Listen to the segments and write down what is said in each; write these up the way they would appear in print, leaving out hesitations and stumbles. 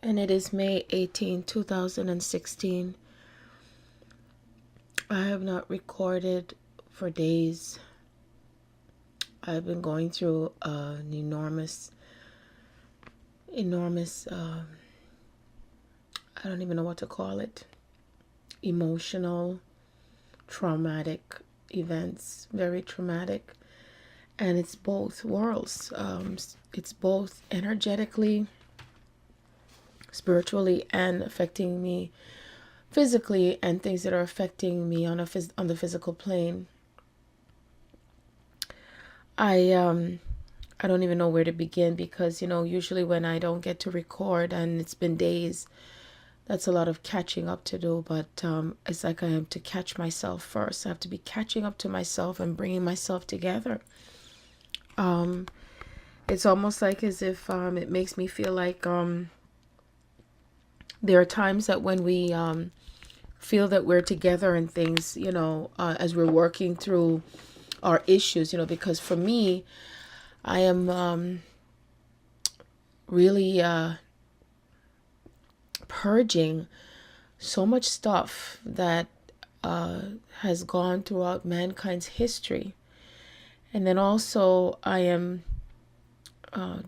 and it is May 18, 2016. I have not recorded for days. I've been going through an enormous, I don't even know what to call it, emotional, traumatic events, very traumatic. And it's both worlds. It's both energetically, spiritually, and affecting me physically, and things that are affecting me on the physical plane. I don't even know where to begin, because usually when I don't get to record and it's been days, that's a lot of catching up to do. But it's like I have to catch myself first. I have to be catching up to myself and bringing myself together. It's almost like as if it makes me feel like there are times that when we feel that we're together and things, as we're working through our issues, because for me, I am really purging so much stuff that has gone throughout mankind's history. And then also I am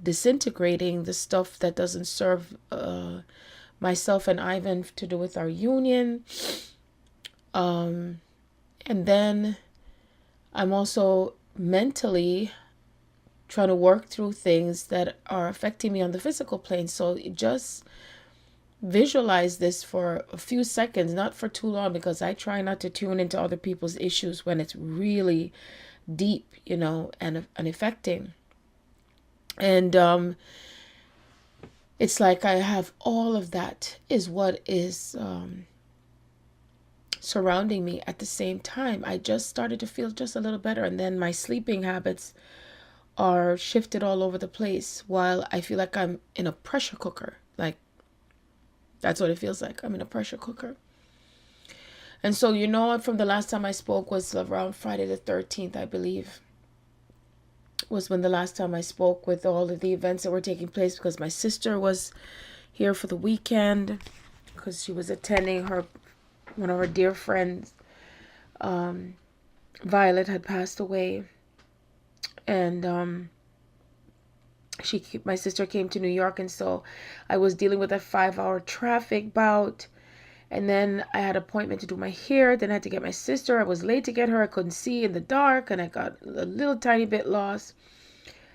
disintegrating the stuff that doesn't serve myself and Ivan to do with our union. And then I'm also mentally trying to work through things that are affecting me on the physical plane. So just visualize this for a few seconds, not for too long, because I try not to tune into other people's issues when it's really deep, and affecting. And it's like I have all of that is what is surrounding me at the same time. I just started to feel just a little better, and then my sleeping habits are shifted all over the place, while I feel like I'm in a pressure cooker. Like, that's what it feels like. I'm in a pressure cooker. And so, from the last time I spoke was around Friday the 13th, I believe, was when the last time I spoke, with all of the events that were taking place, because my sister was here for the weekend because she was attending one of her dear friends. Violet had passed away, and my sister came to New York, and so I was dealing with a 5-hour traffic bout. And then I had an appointment to do my hair. Then I had to get my sister. I was late to get her. I couldn't see in the dark, and I got a little tiny bit lost.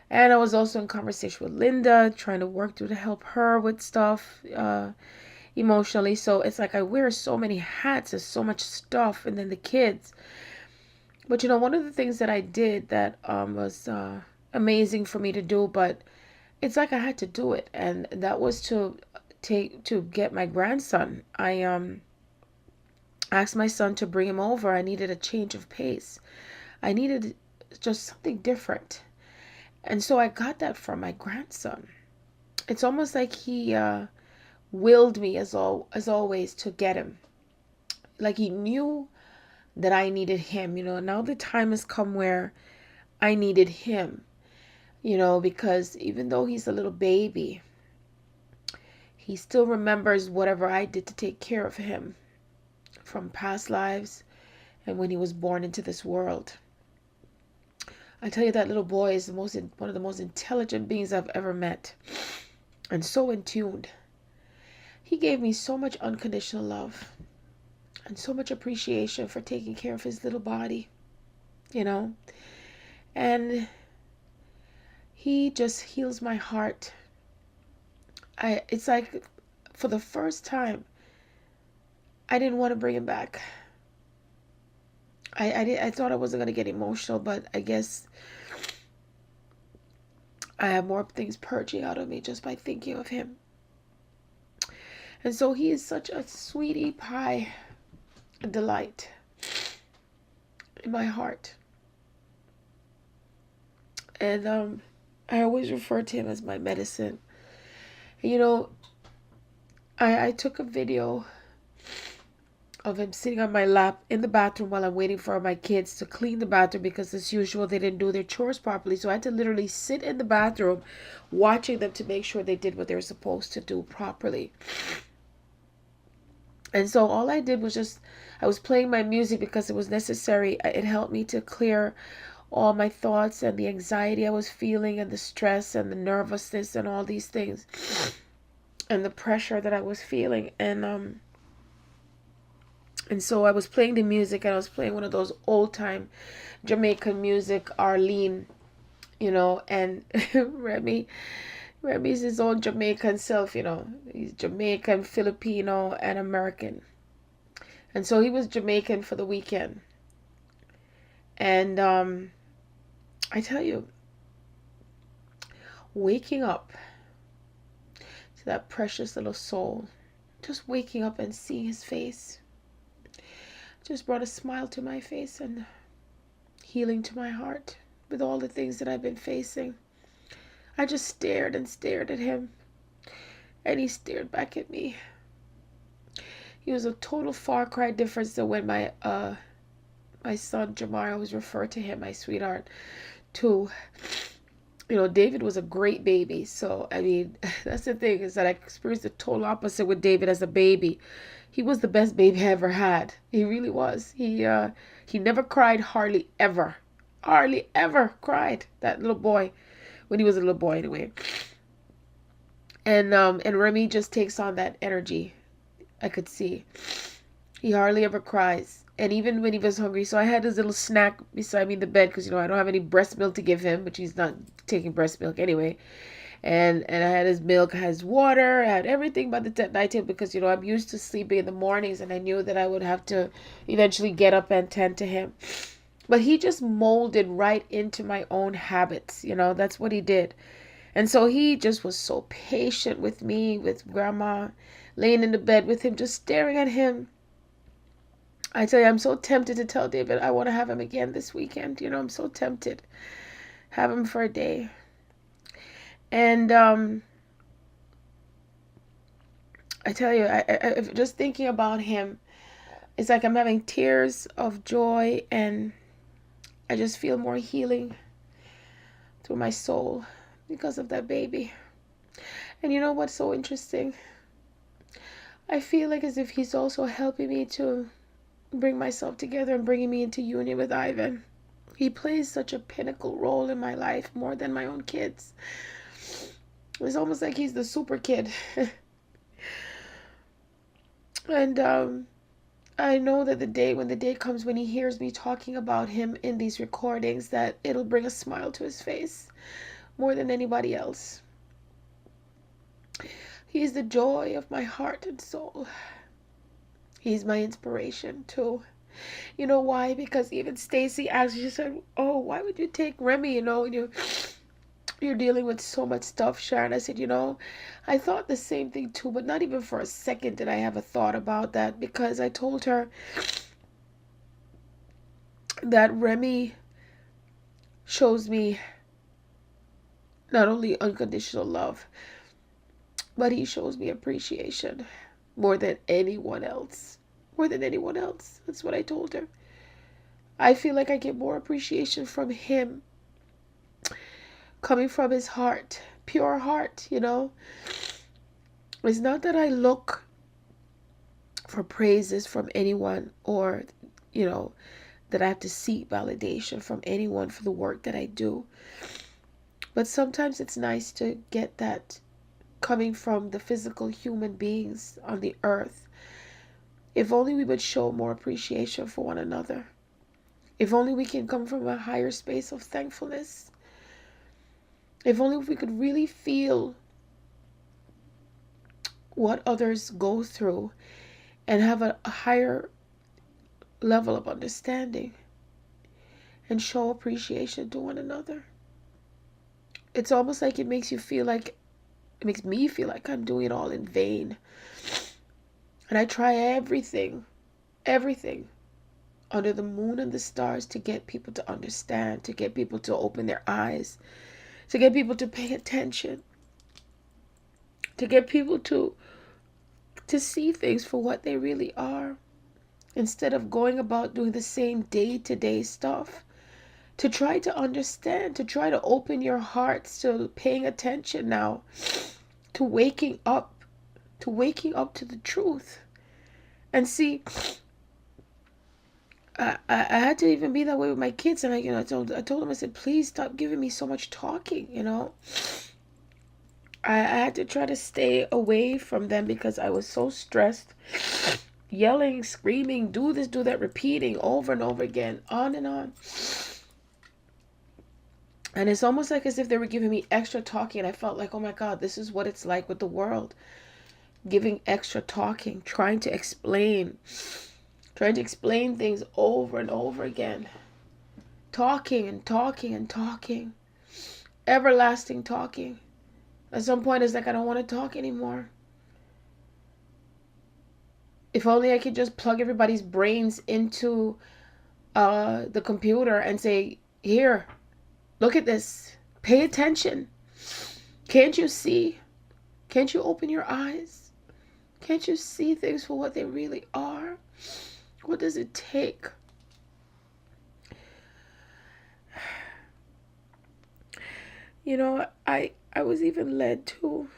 And I was also in conversation with Linda, trying to work through to help her with stuff emotionally. So it's like I wear so many hats. There's so much stuff. And then the kids. But one of the things that I did that was amazing for me to do, but it's like I had to do it. And that was to get my grandson. I asked my son to bring him over. I needed a change of pace. I needed just something different. And so I got that from my grandson. It's almost like he willed me, as always, to get him. Like he knew that I needed him. Now the time has come where I needed him. Because even though he's a little baby, he still remembers whatever I did to take care of him from past lives and when he was born into this world. I tell you, that little boy is one of the most intelligent beings I've ever met, and so in tuned. He gave me so much unconditional love and so much appreciation for taking care of his little body, and he just heals my heart. It's like, for the first time, I didn't want to bring him back. I thought I wasn't going to get emotional, but I guess I have more things purging out of me just by thinking of him. And so he is such a sweetie pie delight in my heart. And I always refer to him as my medicine. And, I took a video of him sitting on my lap in the bathroom while I'm waiting for my kids to clean the bathroom, because as usual they didn't do their chores properly. So I had to literally sit in the bathroom watching them to make sure they did what they were supposed to do properly. And so all I did was just, I was playing my music because it was necessary. It helped me to clear all my thoughts and the anxiety I was feeling and the stress and the nervousness and all these things and the pressure that I was feeling. And so I was playing the music, and I was playing one of those old time Jamaican music, Arlene, and Remy's his own Jamaican self, He's Jamaican, Filipino, and American. And so he was Jamaican for the weekend. And I tell you, waking up to that precious little soul, just waking up and seeing his face, just brought a smile to my face and healing to my heart with all the things that I've been facing. I just stared and stared at him, and he stared back at me. He was a total far cry difference than when my son Jamar, I always refer to him, my sweetheart, too. David was a great baby. So, I mean, that's the thing, is that I experienced the total opposite with David as a baby. He was the best baby I ever had. He really was. He never cried, hardly ever cried, that little boy, when he was a little boy anyway. And Remy just takes on that energy. I could see. He hardly ever cries. And even when he was hungry, so I had his little snack beside me in the bed, because I don't have any breast milk to give him, which he's not taking breast milk anyway. And I had his milk, I had his water, I had everything by the night table, because I'm used to sleeping in the mornings, and I knew that I would have to eventually get up and tend to him. But he just molded right into my own habits. That's what he did. And so he just was so patient with me, with Grandma, laying in the bed with him, just staring at him. I tell you, I'm so tempted to tell David I want to have him again this weekend. I'm so tempted. Have him for a day. And I tell you, I just thinking about him, it's like I'm having tears of joy, and I just feel more healing through my soul because of that baby. And you know what's so interesting? I feel like as if he's also helping me to bring myself together and bringing me into union with Ivan. He plays such a pinnacle role in my life, more than my own kids. It's almost like he's the super kid. And I know that when the day comes when he hears me talking about him in these recordings, that it'll bring a smile to his face more than anybody else. He's the joy of my heart and soul. He's my inspiration too. You know why? Because even Stacy asked, she said, "Oh, why would you take Remy? You're dealing with so much stuff, Sharon." I said, I thought the same thing too, but not even for a second did I have a thought about that, because I told her that Remy shows me not only unconditional love, but he shows me appreciation more than anyone else. More than anyone else. That's what I told her. I feel like I get more appreciation from him, coming from his heart, pure heart, It's not that I look for praises from anyone, or, that I have to seek validation from anyone for the work that I do. But sometimes it's nice to get that coming from the physical human beings on the earth. If only we would show more appreciation for one another. If only we can come from a higher space of thankfulness. If only we could really feel what others go through and have a higher level of understanding and show appreciation to one another. It's almost like it makes me feel like I'm doing it all in vain. And I try everything under the moon and the stars to get people to understand, to get people to open their eyes, to get people to pay attention, to get people to see things for what they really are. instead of going about doing the same day-to-day stuff, to try to understand, to try to open your hearts to paying attention now, to waking up, to the truth. And see, I had to even be that way with my kids, and I told them, I said, please stop giving me so much talking. I had to try to stay away from them because I was so stressed, yelling, screaming, do this, do that, repeating over and over again, on and on. And it's almost like as if they were giving me extra talking, and I felt like, oh my God, this is what it's like with the world. Giving extra talking, trying to explain things over and over again. Talking and talking and talking. Everlasting talking. At some point, it's like, I don't want to talk anymore. If only I could just plug everybody's brains into the computer and say, here, look at this. Pay attention. Can't you see? Can't you open your eyes? Can't you see things for what they really are? What does it take? I was even led to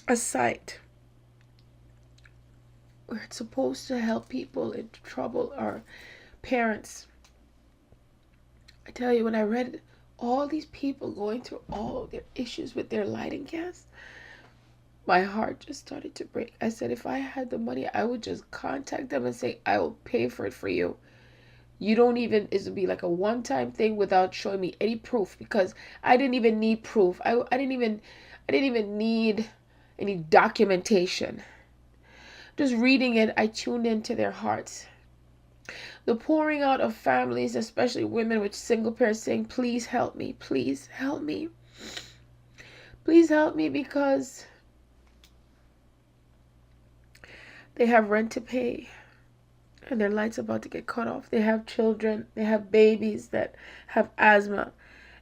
a site where it's supposed to help people in trouble or parents. I tell you, when I read all these people going through all their issues with their lighting gas, my heart just started to break. I said, if I had the money, I would just contact them and say, I will pay for it for you. You don't even, it would be like a one-time thing without showing me any proof, because I didn't even need proof. I didn't even need any documentation. Just reading it, I tuned into their hearts. The pouring out of families, especially women with single parents, saying, please help me, please help me. Please help me, because they have rent to pay and their light's about to get cut off. They have children, they have babies that have asthma,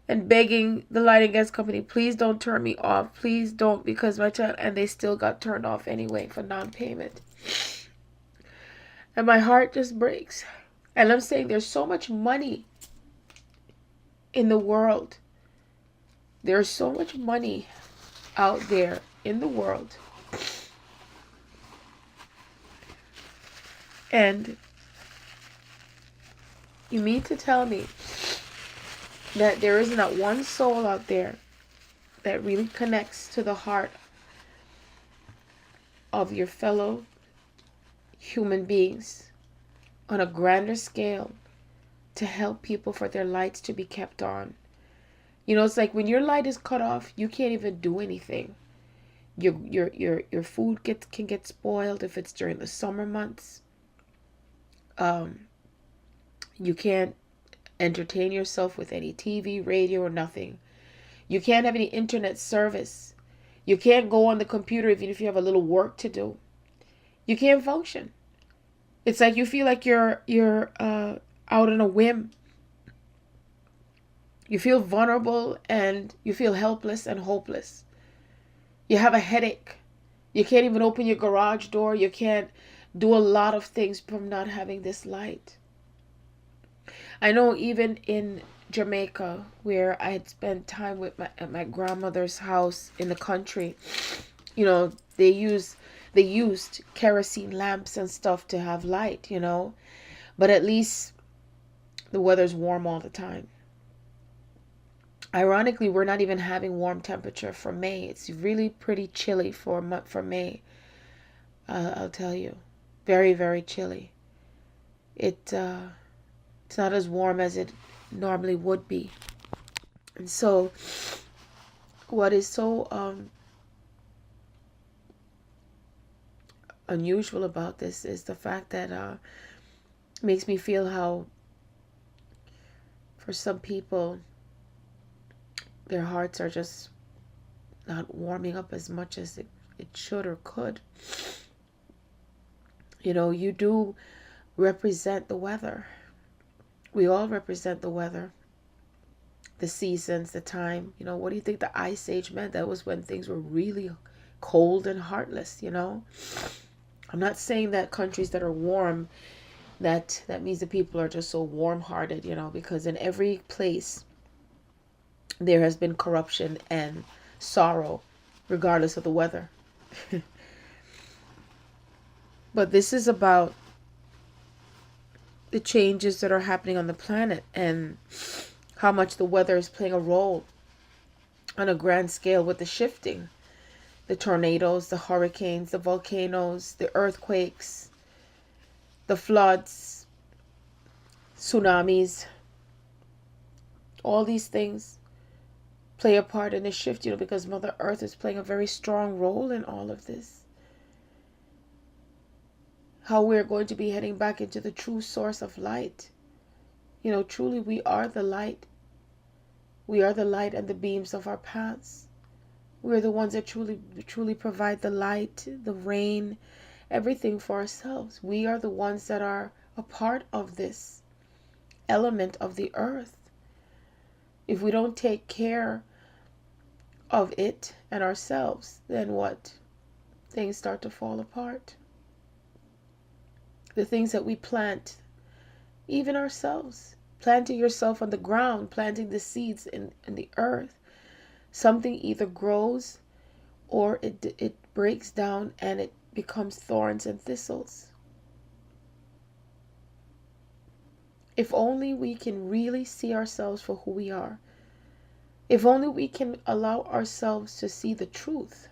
and begging the lighting gas company, please don't turn me off, please don't, because my child, and they still got turned off anyway for non-payment. And my heart just breaks. And I'm saying, there's so much money in the world. There's so much money out there in the world. And you mean to tell me that there is not one soul out there that really connects to the heart of your fellow human beings on a grander scale to help people for their lights to be kept on? It's like when your light is cut off, you can't even do anything. Your food can get spoiled if it's during the summer months. You can't entertain yourself with any TV, radio, or nothing. You can't have any internet service. You can't go on the computer even if you have a little work to do. You can't function. It's like you feel like you're out on a whim. You feel vulnerable and you feel helpless and hopeless. You have a headache. You can't even open your garage door. You can't do a lot of things from not having this light. I know even in Jamaica, where I had spent time with at my grandmother's house in the country, they used kerosene lamps and stuff to have light, but at least the weather's warm all the time. Ironically, we're not even having warm temperature for May. It's really pretty chilly for May. I'll tell you, very, very chilly. It's not as warm as it normally would be. And so what is so unusual about this is the fact that it makes me feel how for some people their hearts are just not warming up as much as it should or could. You do represent the weather. We all represent the weather, the seasons, the time. What do you think the Ice Age meant? That was when things were really cold and heartless, I'm not saying that countries that are warm, that means the people are just so warm-hearted, because in every place there has been corruption and sorrow, regardless of the weather. But this is about the changes that are happening on the planet and how much the weather is playing a role on a grand scale with the shifting, the tornadoes, the hurricanes, the volcanoes, the earthquakes, the floods, tsunamis. All these things play a part in the shift, because Mother Earth is playing a very strong role in all of this. How we're going to be heading back into the true source of light. Truly we are the light. We are the light and the beams of our paths. We're the ones that truly provide the light, the rain, everything for ourselves. We are the ones that are a part of this element of the earth. If we don't take care of it and ourselves, then what? Things start to fall apart. The things that we plant, even ourselves, planting yourself on the ground, planting the seeds in the earth, something either grows or it breaks down and it becomes thorns and thistles. If only we can really see ourselves for who we are. If only we can allow ourselves to see the truth.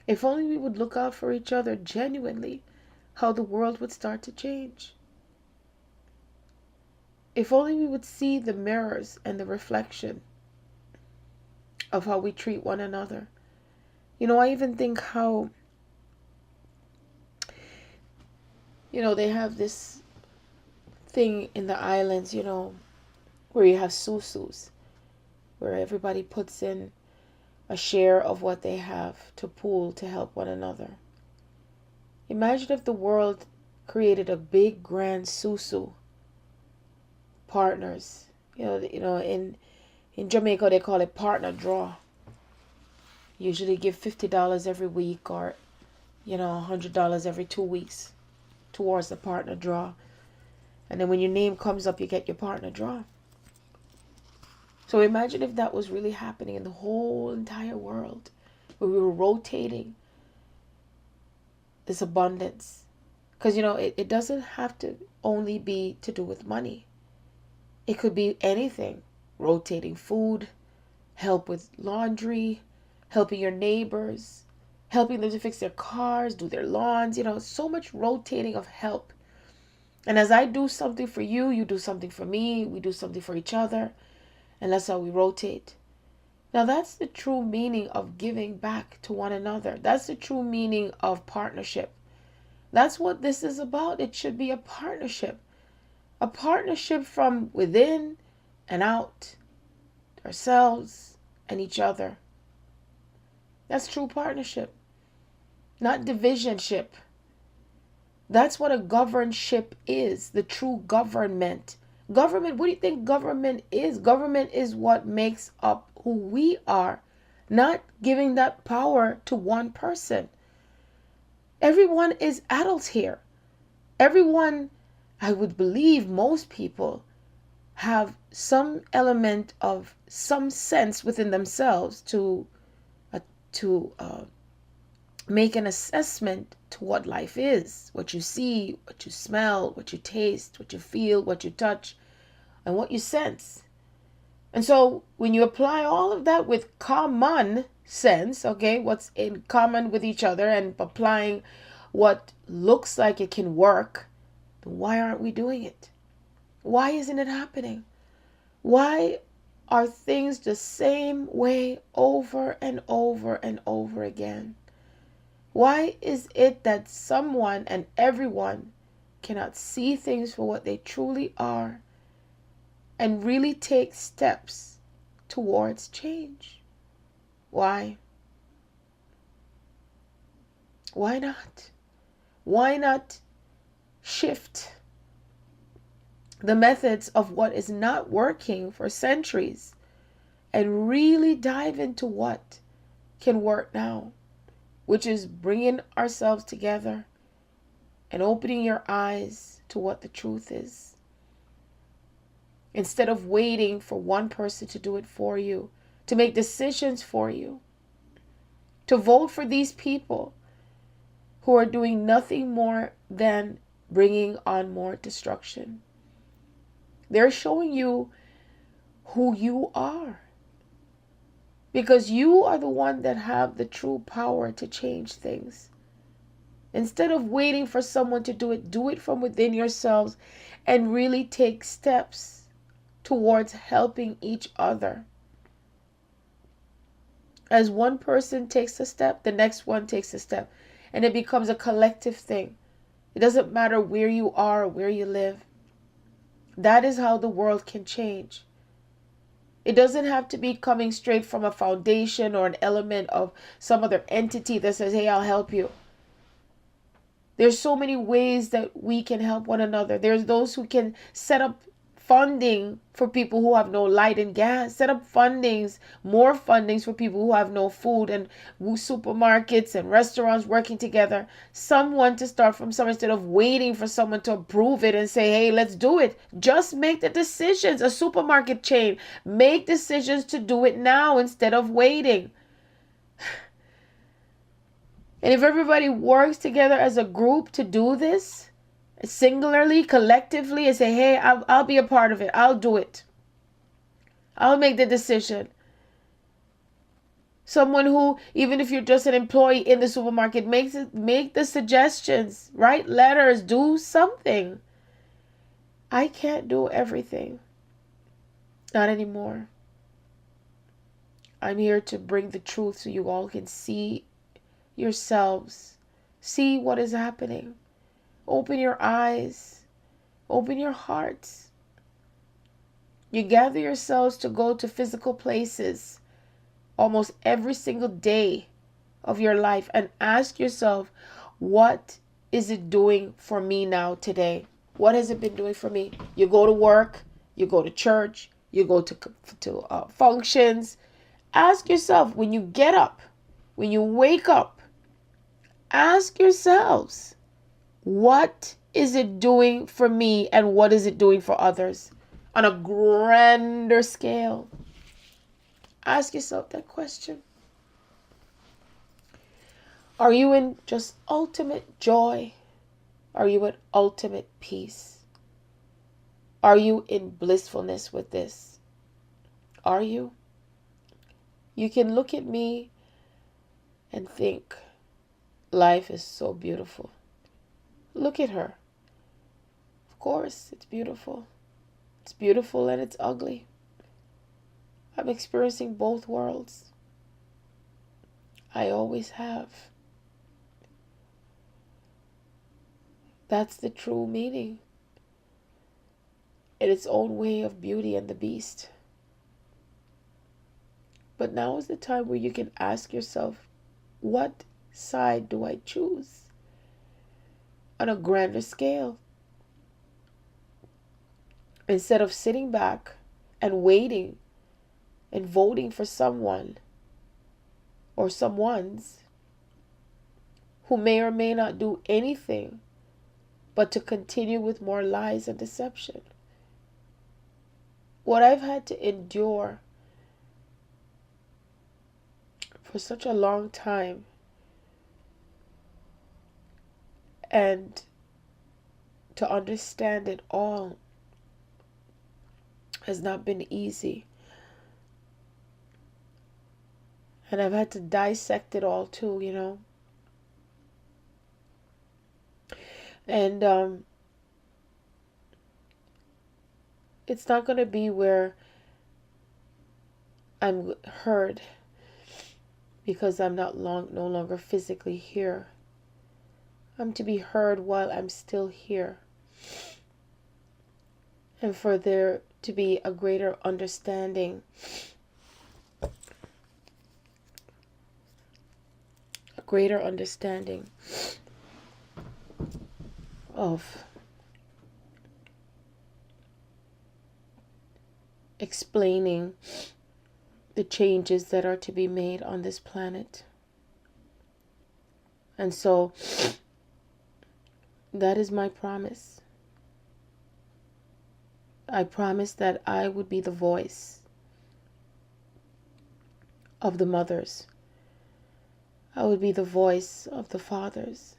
If only we would look out for each other genuinely, how the world would start to change. If only we would see the mirrors and the reflection of how we treat one another. I even think how, they have this thing in the islands, where you have susus, where everybody puts in a share of what they have to pool to help one another. Imagine if the world created a big grand susu partners. In Jamaica they call it partner draw. Usually give $50 every week or $100 every 2 weeks towards the partner draw. And then when your name comes up, you get your partner draw. So imagine if that was really happening in the whole entire world, where we were rotating this abundance. Because it doesn't have to only be to do with money. It could be anything. Rotating food, help with laundry, helping your neighbors, helping them to fix their cars, do their lawns, so much rotating of help. And as I do something for you, you do something for me, we do something for each other, and that's how we rotate. Now that's the true meaning of giving back to one another. That's the true meaning of partnership. That's what this is about. It should be a partnership. A partnership from within and out, ourselves and each other. That's true partnership, not divisionship. That's what a governship is, the true government. Government, what do you think government is? Government is what makes up who we are, not giving that power to one person. Everyone is adults here. Everyone, I would believe most people, have some element of some sense within themselves to make an assessment to what life is, what you see, what you smell, what you taste, what you feel, what you touch, and what you sense. And so when you apply all of that with common sense, okay, what's in common with each other, and applying what looks like it can work, then why aren't we doing it? Why isn't it happening? Why are things the same way over and over and over again? Why is it that someone and everyone cannot see things for what they truly are and really take steps towards change? Why? Why not? Why not shift the methods of what is not working for centuries and really dive into what can work now? which is bringing ourselves together and opening your eyes to what the truth is. Instead of waiting for one person to do it for you, to make decisions for you, to vote for these people who are doing nothing more than bringing on more destruction. They're showing you who you are, because you are the one that have the true power to change things. Instead of waiting for someone to do it from within yourselves and really take steps towards helping each other. As one person takes a step, the next one takes a step, and it becomes a collective thing. It doesn't matter where you are or where you live. That is how the world can change. It doesn't have to be coming straight from a foundation or an element of some other entity that says, hey, I'll help you. There's so many ways that we can help one another. There's those who can set up funding for people who have no light and gas, set up more fundings for people who have no food, and supermarkets and restaurants working together. Someone to start from somewhere instead of waiting for someone to approve it and say, hey, let's do it. Just make the decisions. A supermarket chain, make decisions to do it now instead of waiting. And if everybody works together as a group to do this, singularly, collectively, and say, hey, I'll be a part of it. I'll do it. I'll make the decision. Someone who, even if you're just an employee in the supermarket, make the suggestions, write letters, do something. I can't do everything. Not anymore. I'm here to bring the truth so you all can see yourselves. See what is happening. Open your eyes. Open your hearts. You gather yourselves to go to physical places almost every single day of your life and ask yourself, what is it doing for me now today? What has it been doing for me? You go to work, you go to church, you go to functions. Ask yourself, when you get up, when you wake up, ask yourselves, what is it doing for me and what is it doing for others on a grander scale? Ask yourself that question. Are you in just ultimate joy? Are you at ultimate peace? Are you in blissfulness with this? Are you? You can look at me and think, life is so beautiful. Look at her. Of course, it's beautiful. It's beautiful and it's ugly. I'm experiencing both worlds. I always have. That's the true meaning, in its own way, of Beauty and the Beast. But now is the time where you can ask yourself, what side do I choose? On a grander scale. Instead of sitting back and waiting and voting for someone or someones who may or may not do anything but to continue with more lies and deception. What I've had to endure for such a long time, and to understand it all, has not been easy. And I've had to dissect it all too, And it's not going to be where I'm heard because I'm no longer physically here. I'm to be heard while I'm still here. And for there to be a greater understanding of explaining the changes that are to be made on this planet. And so that is my promise. I promise that I would be the voice of the mothers. I would be the voice of the fathers.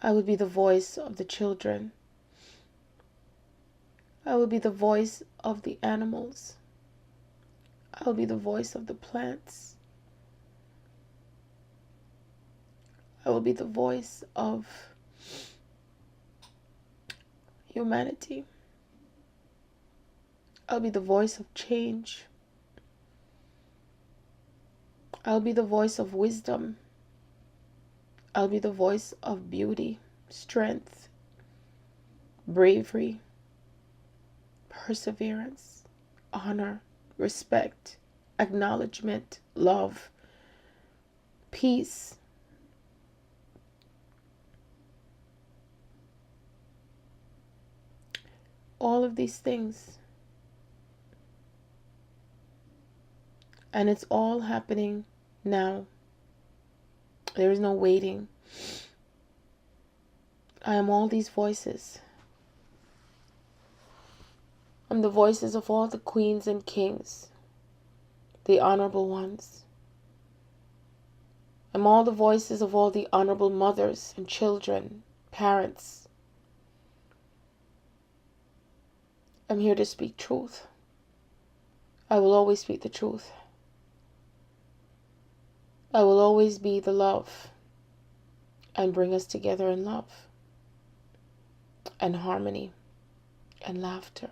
I would be the voice of the children. I would be the voice of the animals. I will be the voice of the plants. I will be the voice of humanity. I'll be the voice of change. I'll be the voice of wisdom. I'll be the voice of beauty, strength, bravery, perseverance, honor, respect, acknowledgement, love, peace. All of these things. And it's all happening now. There is no waiting. I am all these voices. I'm the voices of all the queens and kings, the honorable ones. I'm all the voices of all the honorable mothers and children, parents. I'm here to speak truth. I will always speak the truth. I will always be the love and bring us together in love and harmony and laughter.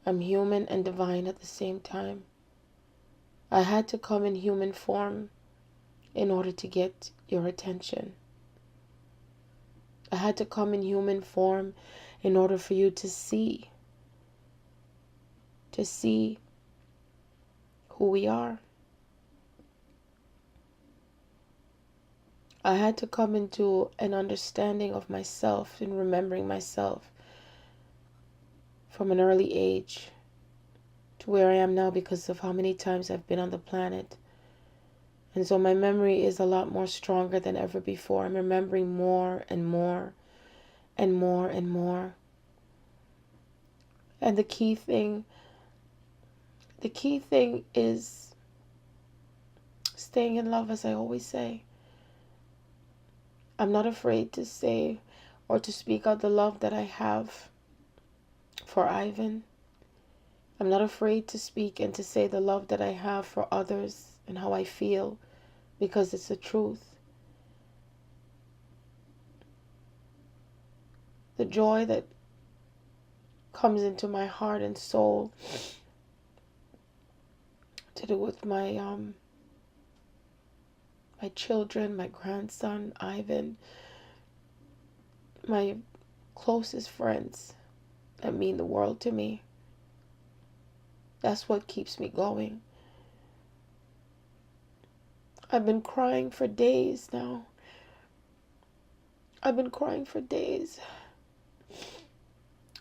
I'm human and divine at the same time. I had to come in human form in order to get your attention. I had to come in human form in order for you to see who we are. I had to come into an understanding of myself and remembering myself from an early age to where I am now because of how many times I've been on the planet. And so my memory is a lot more stronger than ever before. I'm remembering more and more and more and more. And the key thing is staying in love, as I always say. I'm not afraid to say or to speak out the love that I have for Ivan. I'm not afraid to speak and to say the love that I have for others and how I feel, because it's the truth. The joy that comes into my heart and soul to do with my children, my grandson, Ivan, my closest friends that mean the world to me. That's what keeps me going. I've been crying for days now. I've been crying for days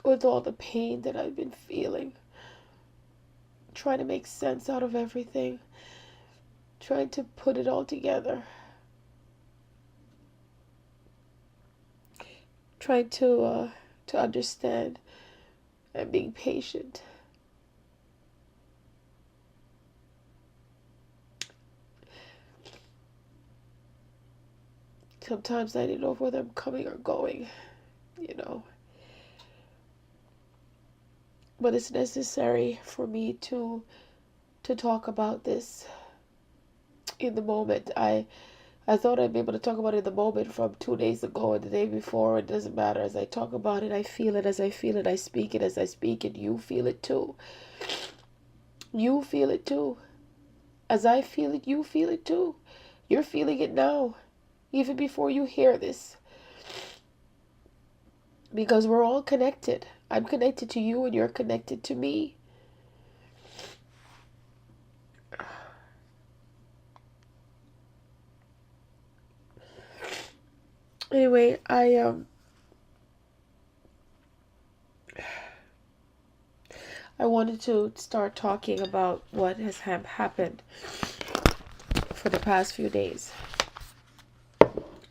with all the pain that I've been feeling. Trying to make sense out of everything. Trying to put it all together. Trying to understand and being patient. Sometimes I don't know whether I'm coming or going, But it's necessary for me to talk about this in the moment. I thought I'd be able to talk about it in the moment from 2 days ago and the day before. It doesn't matter. As I talk about it, I feel it. As I feel it, I speak it. As I speak it, you feel it too. You feel it too. As I feel it, you feel it too. You're feeling it now, even before you hear this. Because we're all connected. I'm connected to you and you're connected to me. Anyway, I wanted to start talking about what has happened for the past few days.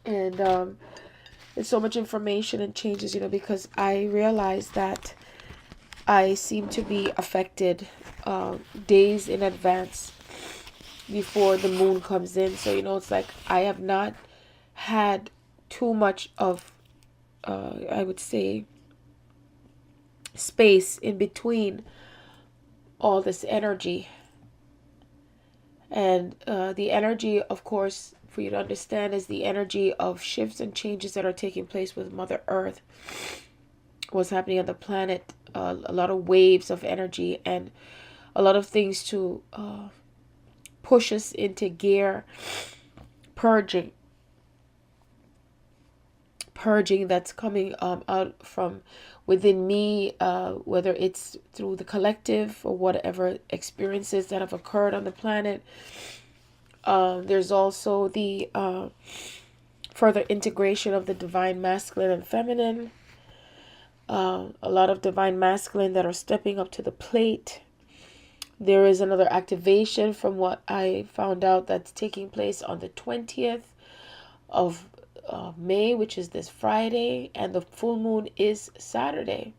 And there's so much information and changes, because I realized that I seem to be affected days in advance before the moon comes in. So, it's like I have not had too much of, I would say, space in between all this energy. And the energy, of course, for you to understand, is the energy of shifts and changes that are taking place with Mother Earth. What's happening on the planet, a lot of waves of energy and a lot of things to push us into gear, purging that's coming out from within me, whether it's through the collective or whatever experiences that have occurred on the planet. There's also the further integration of the divine masculine and feminine. A lot of divine masculine that are stepping up to the plate. There is another activation from what I found out that's taking place on the 20th of May, which is this Friday, and the full moon is Saturday.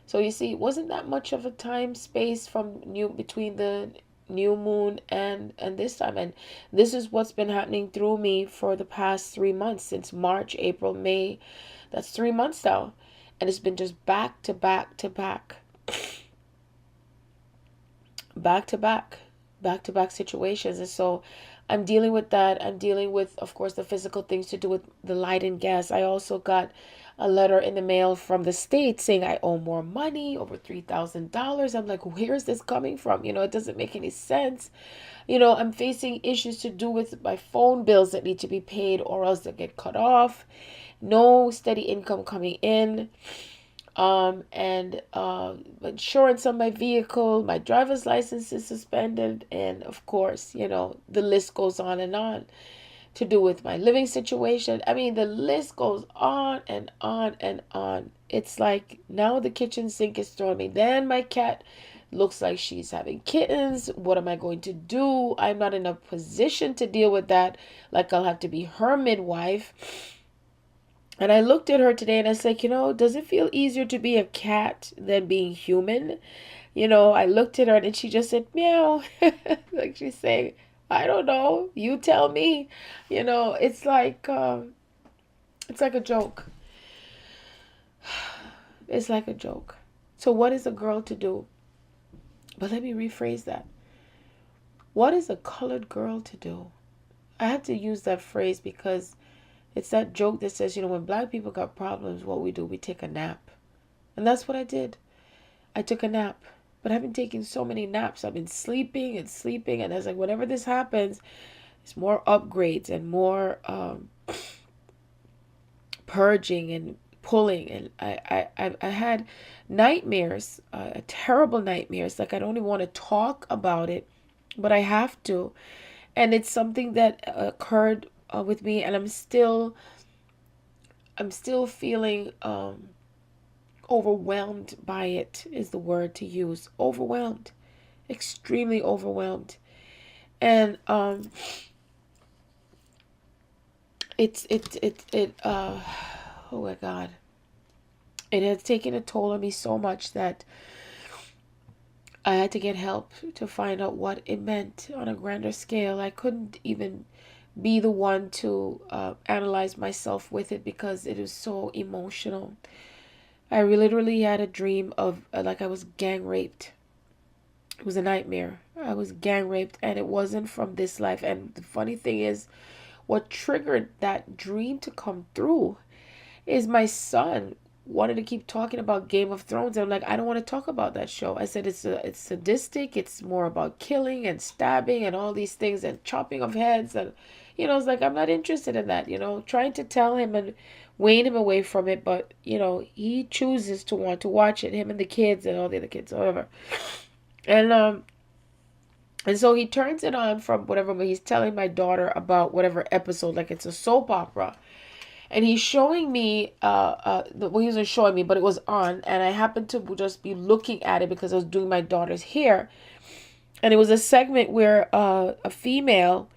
So you see, it wasn't that much of a time space between the new moon and this time. And this is what's been happening through me for the past 3 months, since March, April, May. That's 3 months now. And it's been just back to back to back. Back to back situations. And so I'm dealing with that. I'm dealing with, of course, the physical things to do with the light and gas. I also got a letter in the mail from the state saying I owe more money, over $3,000. I'm like, where is this coming from? It doesn't make any sense. I'm facing issues to do with my phone bills that need to be paid or else they get cut off. No steady income coming in. And insurance on my vehicle, my driver's license is suspended, and of course, the list goes on and on to do with my living situation. I mean, the list goes on and on and on. It's like now the kitchen sink is throwing me. Then my cat looks like she's having kittens. What am I going to do? I'm not in a position to deal with that. Like, I'll have to be her midwife. And I looked at her today and I was like, does it feel easier to be a cat than being human? I looked at her and she just said, meow. Like she's saying, I don't know. You tell me. It's like a joke. It's like a joke. So what is a girl to do? But let me rephrase that. What is a colored girl to do? I have to use that phrase because it's that joke that says, when black people got problems, what we do, we take a nap. And that's what I did. I took a nap. But I've been taking so many naps. I've been sleeping and sleeping. And I was like, whenever this happens, it's more upgrades and more purging and pulling. And I had nightmares, terrible nightmares. Like, I don't even want to talk about it, but I have to. And it's something that occurred with me, and I'm still feeling overwhelmed by it, is the word to use. Overwhelmed, extremely overwhelmed. And oh my God, it has taken a toll on me so much that I had to get help to find out what it meant on a grander scale. I couldn't even be the one to analyze myself with it because it is so emotional. I literally had a dream of like I was gang raped. It was a nightmare. I was gang raped, and it wasn't from this life. And the funny thing is, what triggered that dream to come through is my son wanted to keep talking about Game of Thrones. I'm like, I don't want to talk about that show. I said it's sadistic. It's more about killing and stabbing and all these things and chopping of heads. And it's like, I'm not interested in that. Trying to tell him and wane him away from it, but he chooses to want to watch it. Him and the kids and all the other kids, however. And so he turns it on from whatever, but he's telling my daughter about whatever episode, like it's a soap opera. And he's showing me, well, he wasn't showing me, but it was on. And I happened to just be looking at it because I was doing my daughter's hair. And it was a segment where a female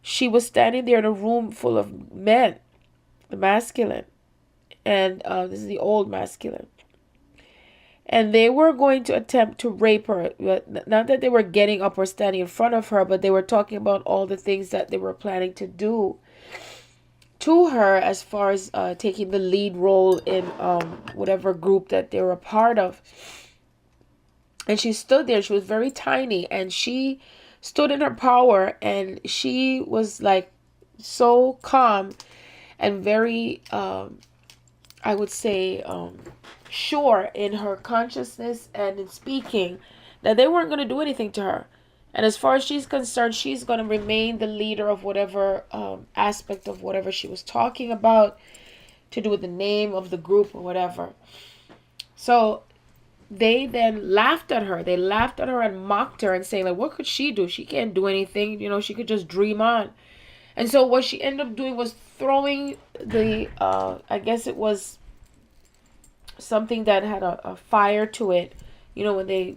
she was standing there in a room full of men, the masculine, and this is the old masculine. And they were going to attempt to rape her. Not that they were getting up or standing in front of her, but they were talking about all the things that they were planning to do to her, as far as taking the lead role in whatever group that they were a part of. And she stood there. She was very tiny, and she stood in her power, and she was like so calm and very, I would say, sure in her consciousness and in speaking, that they weren't going to do anything to her. And as far as she's concerned, she's going to remain the leader of whatever aspect of whatever she was talking about, to do with the name of the group or whatever. So they then laughed at her. They laughed at her and mocked her and saying, like, what could she do? She can't do anything. You know, she could just dream on. And so what she ended up doing was throwing the, I guess it was something that had a fire to it. You know, when they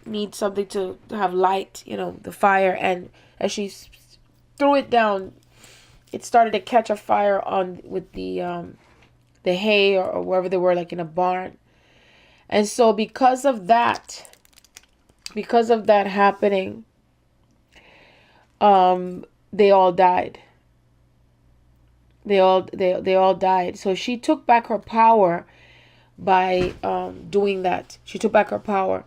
need something to have light, you know, the fire. And as she threw it down, it started to catch a fire on with the hay, or wherever they were, like in a barn. And so because of that happening, they all died. They all died. So she took back her power by doing that. She took back her power.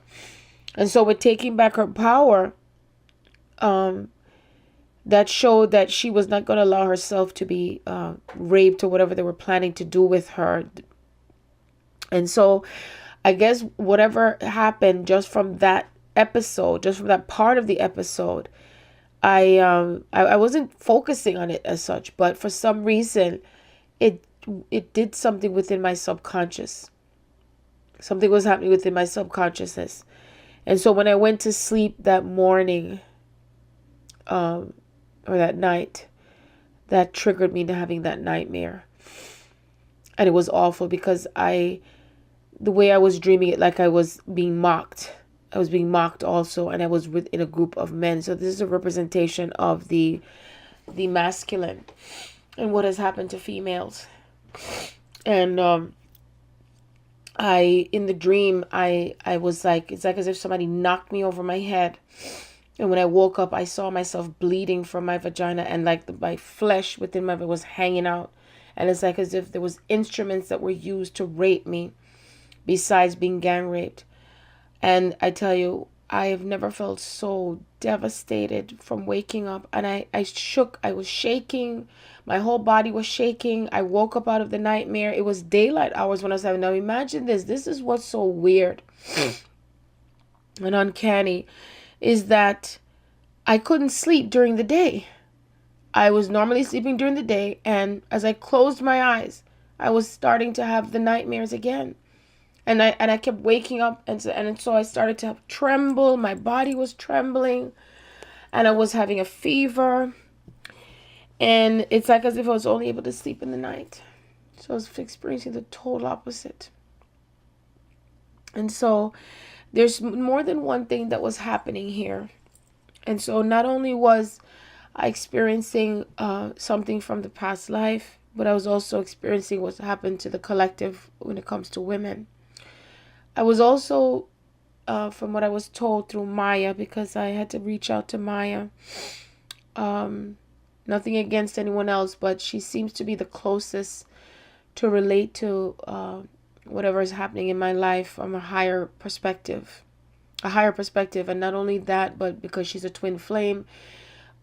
And so with taking back her power, that showed that she was not going to allow herself to be raped or whatever they were planning to do with her. And so I guess whatever happened just from that episode, just from that part of the episode, I wasn't focusing on it as such, but for some reason it did something within my subconscious. Something was happening within my subconsciousness. And so when I went to sleep that morning, or that night, that triggered me to having that nightmare. And it was awful because the way I was dreaming it, like I was being mocked. I was being mocked also, and I was within a group of men. So this is a representation of the masculine and what has happened to females. And in the dream, I was like, it's like as if somebody knocked me over my head. And when I woke up, I saw myself bleeding from my vagina, and like my flesh within my was hanging out. And it's like as if there was instruments that were used to rape me, besides being gang raped. And I tell you, I have never felt so devastated from waking up. And I shook. I was shaking. My whole body was shaking. I woke up out of the nightmare. It was daylight hours when I was having. Now imagine this. This is what's so weird and uncanny, is that I couldn't sleep during the day. I was normally sleeping during the day, and as I closed my eyes, I was starting to have the nightmares again. And I kept waking up, and so I started to tremble. My body was trembling, and I was having a fever. And it's like as if I was only able to sleep in the night. So I was experiencing the total opposite. And so there's more than one thing that was happening here. And so not only was I experiencing something from the past life, but I was also experiencing what's happened to the collective when it comes to women. I was also, from what I was told through Maya, because I had to reach out to Maya, nothing against anyone else, but she seems to be the closest to relate to whatever is happening in my life from a higher perspective. And not only that, but because she's a twin flame,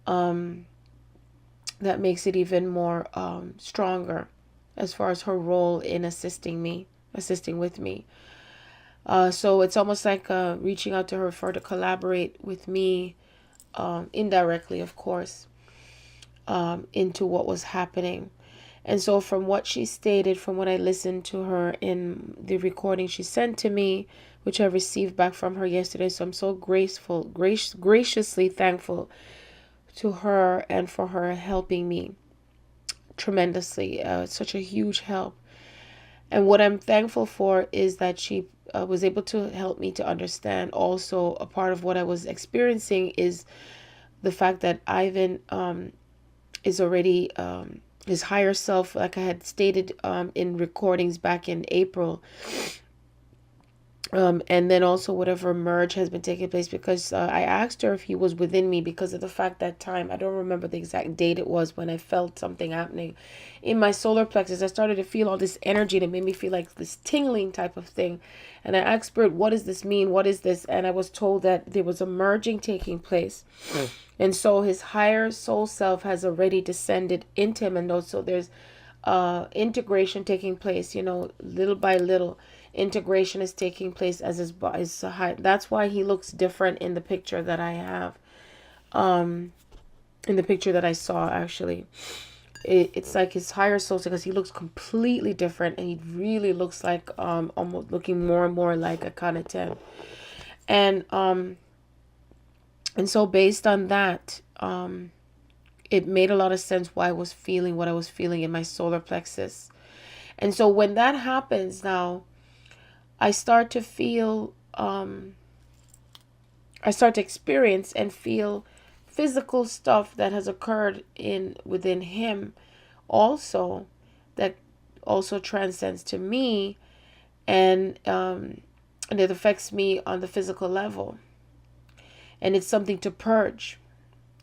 that makes it even more stronger as far as her role in assisting with me. So it's almost like reaching out to her for her to collaborate with me, indirectly, of course, into what was happening. And so from what she stated, from what I listened to her in the recording she sent to me, which I received back from her yesterday, so I'm so graciously thankful to her and for her helping me tremendously. It's such a huge help. And what I'm thankful for is that she was able to help me to understand also a part of what I was experiencing is the fact that Ivan is already his higher self, like I had stated in recordings back in April. And then also whatever merge has been taking place, because I asked her if he was within me, because of the fact that time, I don't remember the exact date it was, when I felt something happening in my solar plexus. I started to feel all this energy, and it made me feel like this tingling type of thing. And I asked Spirit, what does this mean? What is this? And I was told that there was a merging taking place. And so his higher soul self has already descended into him. And also there's integration taking place, little by little. Integration is taking place as his body. That's why he looks different in the picture that I have. In the picture that I saw, actually, it's like his higher soul, because he looks completely different, and he really looks like almost looking more and more like a Akhenaten. And so based on that, it made a lot of sense why I was feeling what I was feeling in my solar plexus. And so when that happens now, I start to feel, I start to experience and feel physical stuff that has occurred within him also, that also transcends to me, and it affects me on the physical level. And it's something to purge.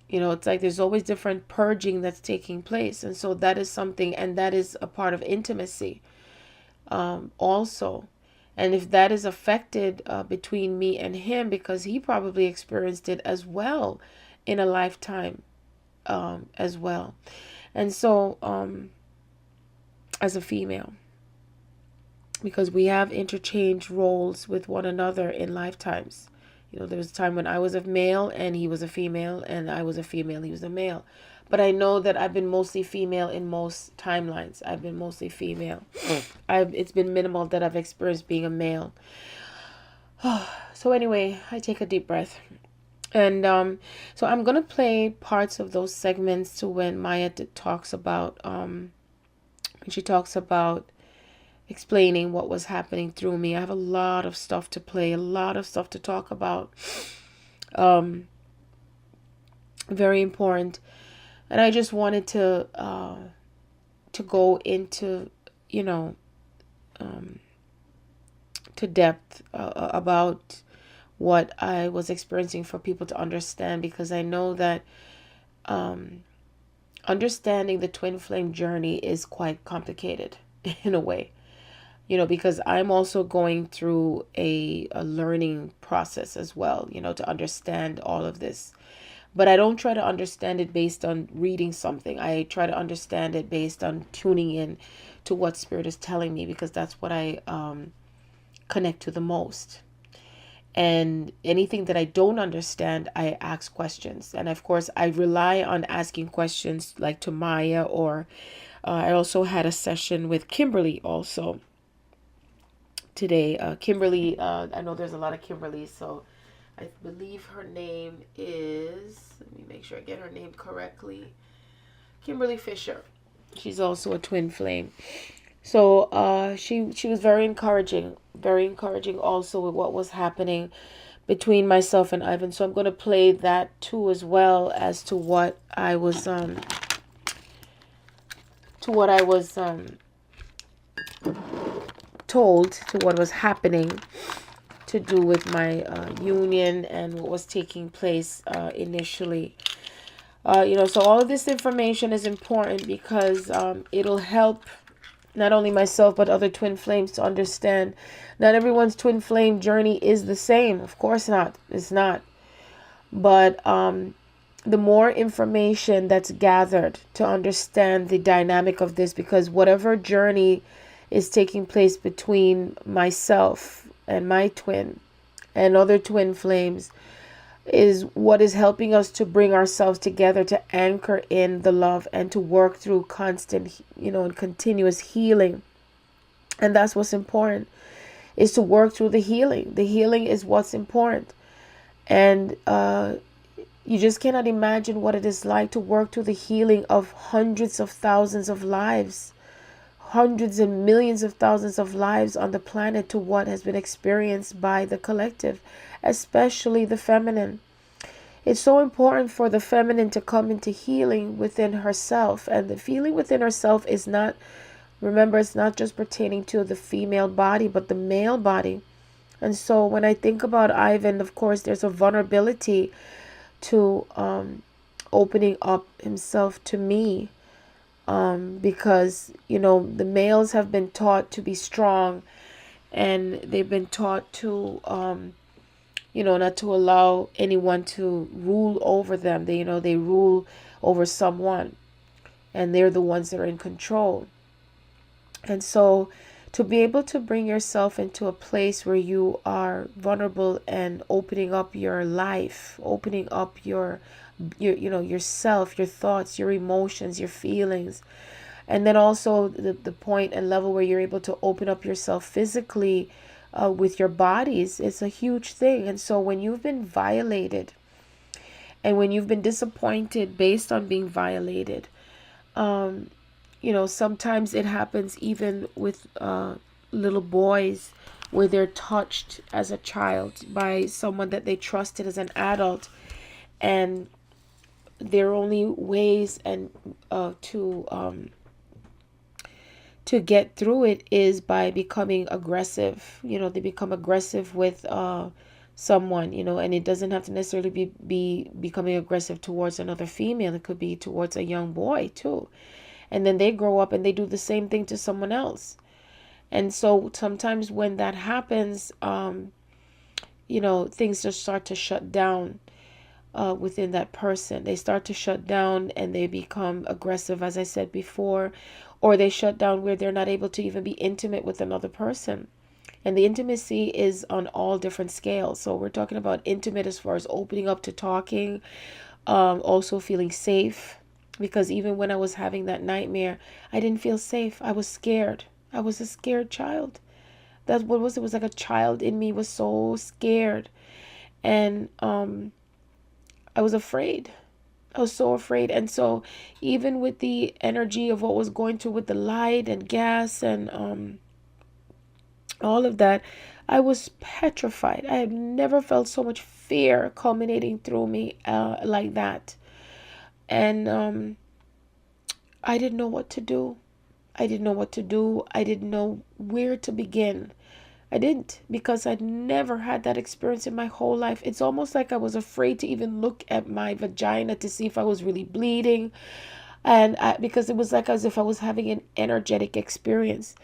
It's like there's always different purging that's taking place. And so that is something, and that is a part of intimacy also. And if that is affected between me and him, because he probably experienced it as well in a lifetime as well. And so as a female, because we have interchanged roles with one another in lifetimes. There was a time when I was a male and he was a female, and I was a female, he was a male. But I know that I've been mostly female in most timelines. I've been mostly female. It's been minimal that I've experienced being a male. So anyway, I take a deep breath. And so I'm going to play parts of those segments to when Maya talks about, when she talks about explaining what was happening through me. I have a lot of stuff to play, a lot of stuff to talk about. Very important. And I just wanted to go into, to depth about what I was experiencing, for people to understand, because I know that understanding the twin flame journey is quite complicated in a way, because I'm also going through a learning process as well, to understand all of this. But I don't try to understand it based on reading something. I try to understand it based on tuning in to what Spirit is telling me, because that's what I connect to the most. And anything that I don't understand, I ask questions. And of course, I rely on asking questions like to Maya, or I also had a session with Kimberly also today. Kimberly, I know there's a lot of Kimberlys, so I believe her name is, let me make sure I get her name correctly, Kimberly Fisher. She's also a twin flame. So she was very encouraging also with what was happening between myself and Ivan. So I'm going to play that too, as well as to what I was told, to what was happening to do with my union and what was taking place initially. So all of this information is important, because it'll help not only myself but other twin flames to understand. Not everyone's twin flame journey is the same. Of course not. It's not. But the more information that's gathered to understand the dynamic of this, because whatever journey is taking place between myself and my twin and other twin flames is what is helping us to bring ourselves together, to anchor in the love, and to work through constant, and continuous healing. And that's what's important, is to work through the healing. The healing is what's important. And you just cannot imagine what it is like to work through the healing of hundreds of thousands of lives, hundreds and millions of thousands of lives on the planet, to what has been experienced by the collective, especially the feminine. It's so important for the feminine to come into healing within herself. And the feeling within herself is not, remember, it's not just pertaining to the female body, but the male body. And so when I think about Ivan, of course, there's a vulnerability to opening up himself to me, because, the males have been taught to be strong, and they've been taught to, not to allow anyone to rule over them. They rule over someone, and they're the ones that are in control. And so to be able to bring yourself into a place where you are vulnerable and opening up your life, opening up your yourself, your thoughts, your emotions, your feelings, and then also the point and level where you're able to open up yourself physically, with your bodies, it's a huge thing. And so when you've been violated, and when you've been disappointed based on being violated, sometimes it happens even with little boys, where they're touched as a child by someone that they trusted as an adult, and their only ways and to get through it is by becoming aggressive. They become aggressive with someone, and it doesn't have to necessarily be becoming aggressive towards another female. It could be towards a young boy too. And then they grow up and they do the same thing to someone else. And so sometimes when that happens, things just start to shut down within that person. They start to shut down and they become aggressive, as I said before, or they shut down where they're not able to even be intimate with another person. And the intimacy is on all different scales. So we're talking about intimate as far as opening up to talking, also feeling safe. Because even when I was having that nightmare, I didn't feel safe. I was scared. I was a scared child. That's what it was. It was like a child in me was so scared. And I was afraid. I was so afraid. And so even with the energy of what was going through with the light and gas and all of that, I was petrified. I had never felt so much fear culminating through me like that. And I didn't know what to do. I didn't know what to do. I didn't know where to begin. I didn't, because I'd never had that experience in my whole life. It's almost like I was afraid to even look at my vagina to see if I was really bleeding. And because it was like as if I was having an energetic experience.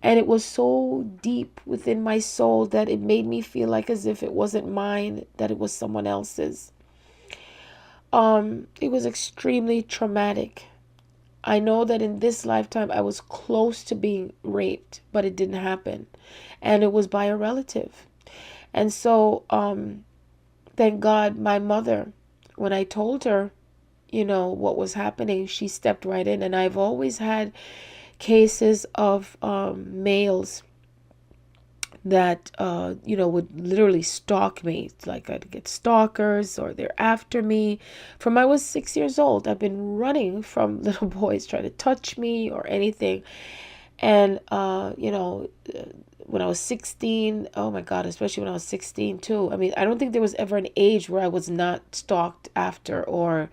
And it was so deep within my soul that it made me feel like as if it wasn't mine, that it was someone else's. It was extremely traumatic. I know that in this lifetime I was close to being raped, but it didn't happen. And it was by a relative. And so, thank God, my mother, when I told her, what was happening, she stepped right in. And I've always had cases of males that would literally stalk me. It's like I'd get stalkers, or they're after me from I was 6 years old. I've been running from little boys trying to touch me or anything. And when I was 16, oh my God, especially when I was 16 too. I mean, I don't think there was ever an age where I was not stalked after, or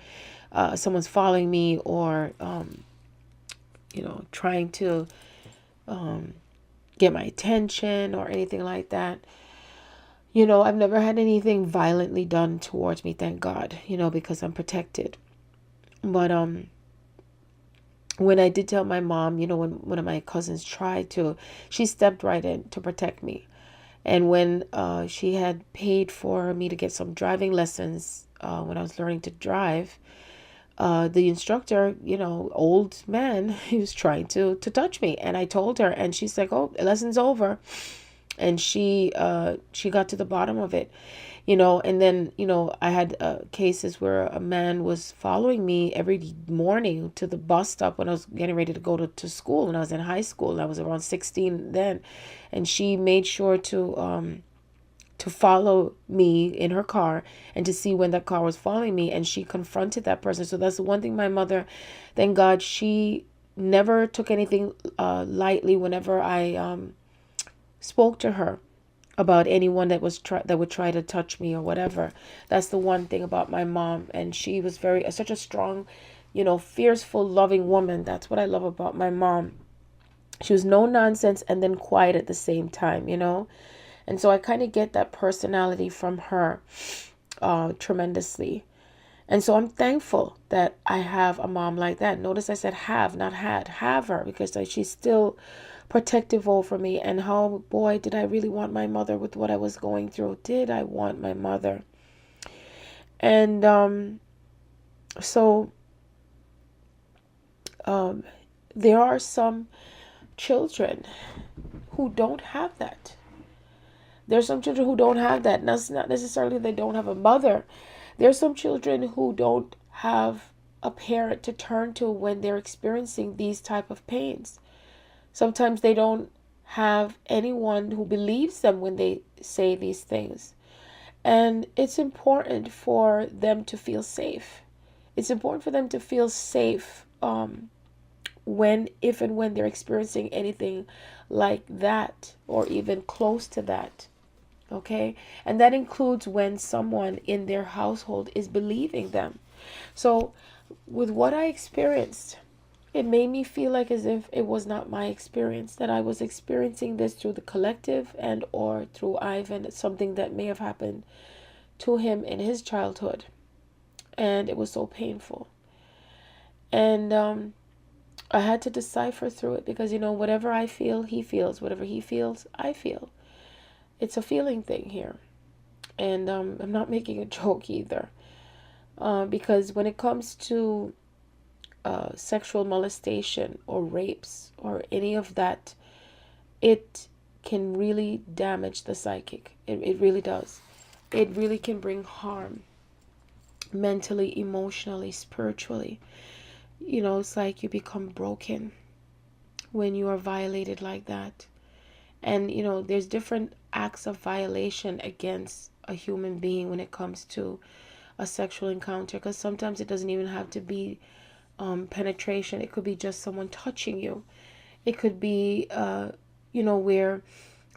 someone's following me, or trying to get my attention or anything like that. I've never had anything violently done towards me, thank God, because I'm protected. But when I did tell my mom, when one of my cousins tried to, she stepped right in to protect me. And when she had paid for me to get some driving lessons when I was learning to drive, the instructor, old man, he was trying to touch me. And I told her, and she's like, oh, lesson's over. And she got to the bottom of it, and then, I had cases where a man was following me every morning to the bus stop when I was getting ready to go to school. When I was in high school, and I was around 16 then. And she made sure to follow me in her car and to see when that car was following me, and she confronted that person. So that's the one thing my mother, thank God, she never took anything lightly whenever I spoke to her. about anyone that would try to touch me or whatever. That's the one thing about my mom, and she was very such a strong, fearful, loving woman. That's what I love about my mom. She was no nonsense and then quiet at the same time, And so I kind of get that personality from her tremendously. And so I'm thankful that I have a mom like that. Notice I said have, not had. Have her, because she's still protective over me. And how, boy, did I really want my mother with what I was going through. Did I want my mother? And so there are some children who don't have that. There's some children who don't have that. That's not necessarily they don't have a mother. There's some children who don't have a parent to turn to when they're experiencing these type of pains. Sometimes they don't have anyone who believes them when they say these things. And it's important for them to feel safe. It's important for them to feel safe if and when they're experiencing anything like that or even close to that. Okay? And that includes when someone in their household is believing them. So with what I experienced, it made me feel like as if it was not my experience, that I was experiencing this through the collective and or through Ivan, something that may have happened to him in his childhood. And it was so painful. And I had to decipher through it because, whatever I feel, he feels. Whatever he feels, I feel. It's a feeling thing here. And I'm not making a joke either. Because when it comes to sexual molestation or rapes or any of that, it can really damage the psychic. It really does. It really can bring harm mentally, emotionally, spiritually. It's like you become broken when you are violated like that. And, there's different acts of violation against a human being when it comes to a sexual encounter, because sometimes it doesn't even have to be penetration. It could be just someone touching you. It could be, where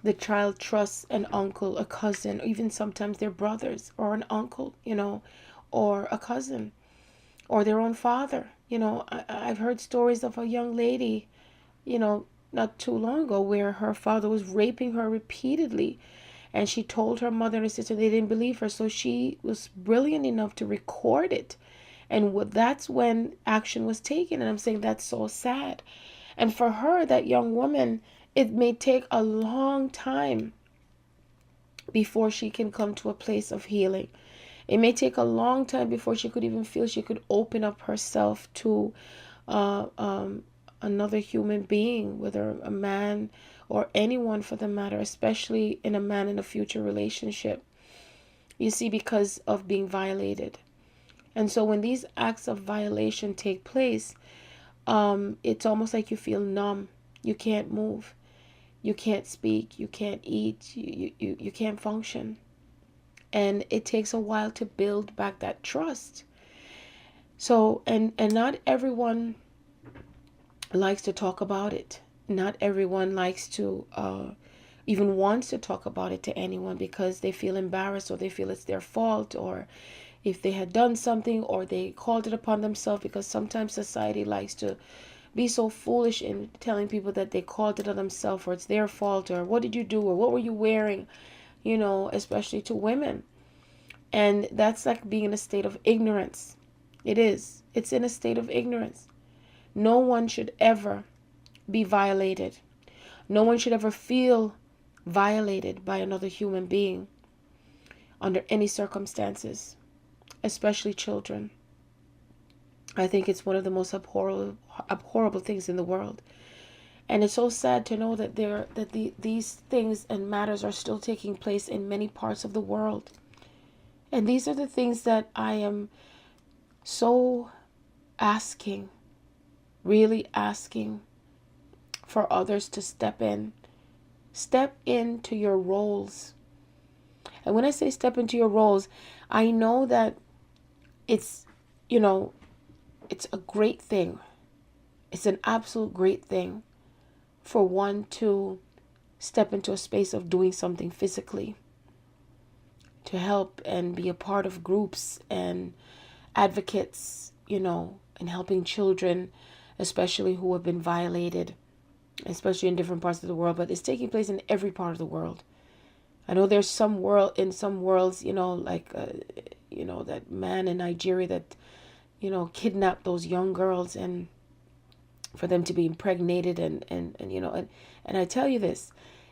the child trusts an uncle, a cousin, or even sometimes their brothers or an uncle, or a cousin or their own father. I've heard stories of a young lady, not too long ago, where her father was raping her repeatedly. And she told her mother and her sister they didn't believe her. So she was brilliant enough to record it. And that's when action was taken. And I'm saying that's so sad. And for her, that young woman, it may take a long time before she can come to a place of healing. It may take a long time before she could even feel she could open up herself to another human being, whether a man or anyone for the matter, especially in a man in a future relationship. You see, because of being violated. And so when these acts of violation take place, it's almost like you feel numb. You can't move. You can't speak. You can't eat. You can't function. And it takes a while to build back that trust. So, and not everyone likes to talk about it. Not everyone likes to even wants to talk about it to anyone because they feel embarrassed or they feel it's their fault, or if they had done something or they called it upon themselves, because sometimes society likes to be so foolish in telling people that they called it on themselves or it's their fault, or what did you do, or what were you wearing, especially to women. And that's like being in a state of ignorance. It is. It's in a state of ignorance. No one should ever be violated. No one should ever feel violated by another human being under any circumstances, especially children. I think it's one of the most abhorrible things in the world. And it's so sad to know that these things and matters are still taking place in many parts of the world. And these are the things that I am so really asking for others to step in. Step into your roles. And when I say step into your roles, I know that it's a great thing. It's an absolute great thing for one to step into a space of doing something physically to help and be a part of groups and advocates, and helping children, especially who have been violated, especially in different parts of the world, but it's taking place in every part of the world. I know there's some worlds, like, that man in Nigeria that, kidnapped those young girls and for them to be impregnated and I tell you this,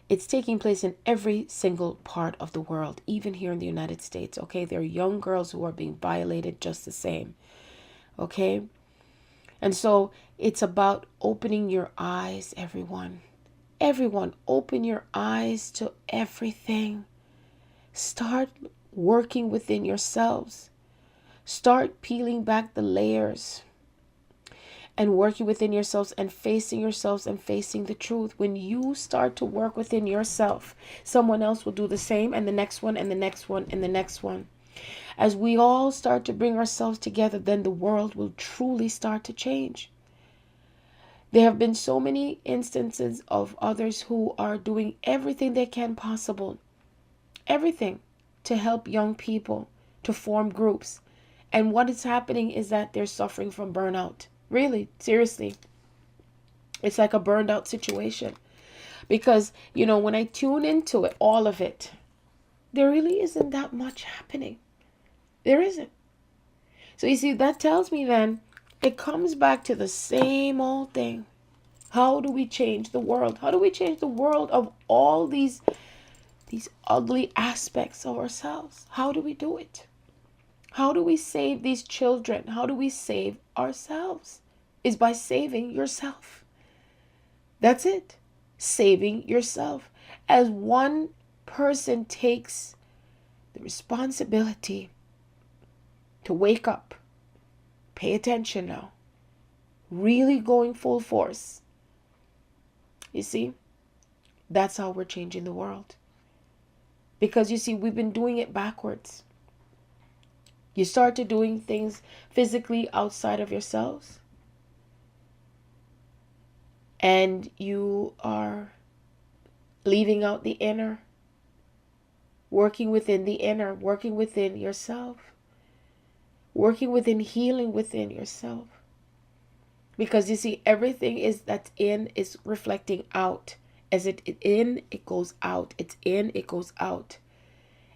it's taking place in every single part of the world, even here in the United States. Okay, there are young girls who are being violated just the same. Okay, and so it's about opening your eyes, everyone. Everyone, open your eyes to everything. Start working within yourselves. Start peeling back the layers and working within yourselves and facing the truth. When you start to work within yourself, someone else will do the same, and the next one, and the next one, and the next one. As we all start to bring ourselves together, then the world will truly start to change. There have been so many instances of others who are doing everything they can possible, everything, to help young people, to form groups. And what is happening is that they're suffering from burnout. Really, seriously. It's like a burned out situation. Because, when I tune into it, all of it, there really isn't that much happening. There isn't. So you see, that tells me then, it comes back to the same old thing. How do we change the world? How do we change the world of all these ugly aspects of ourselves? How do we do it? How do we save these children? How do we save ourselves? Is by saving yourself. That's it. Saving yourself. As one person takes the responsibility to wake up, pay attention now, really going full force. You see, that's how we're changing the world. Because you see, we've been doing it backwards. You start to doing things physically outside of yourselves, and you are leaving out the inner, working within the inner, working within yourself, working within healing within yourself. Because you see, everything that's in is reflecting out. As it in, it goes out. It's in, it goes out.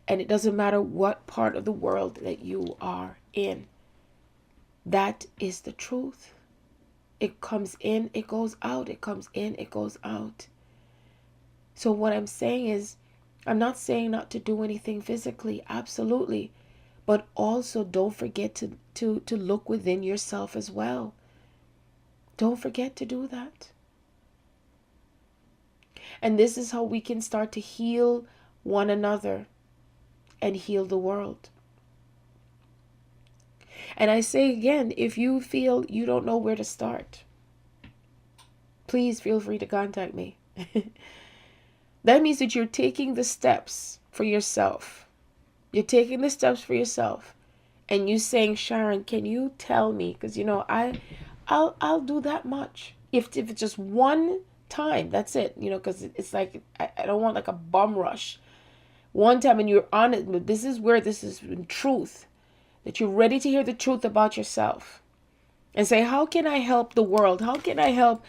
And it doesn't matter what part of the world that you are in. That is the truth. It comes in, it goes out. It comes in, it goes out. So what I'm saying is, I'm not saying not to do anything physically, absolutely. But also don't forget to look within yourself as well. Don't forget to do that. And this is how we can start to heal one another and heal the world. And I say again, if you feel you don't know where to start, please feel free to contact me. That means that you're taking the steps for yourself. You're taking the steps for yourself. And you saying, Sharon, can you tell me? Because, I'll do that much. If it's just one time, that's it. Because it's like, I don't want like a bum rush. One time and you're on it, but this is where this is in truth. That you're ready to hear the truth about yourself. And say, how can I help the world? How can I help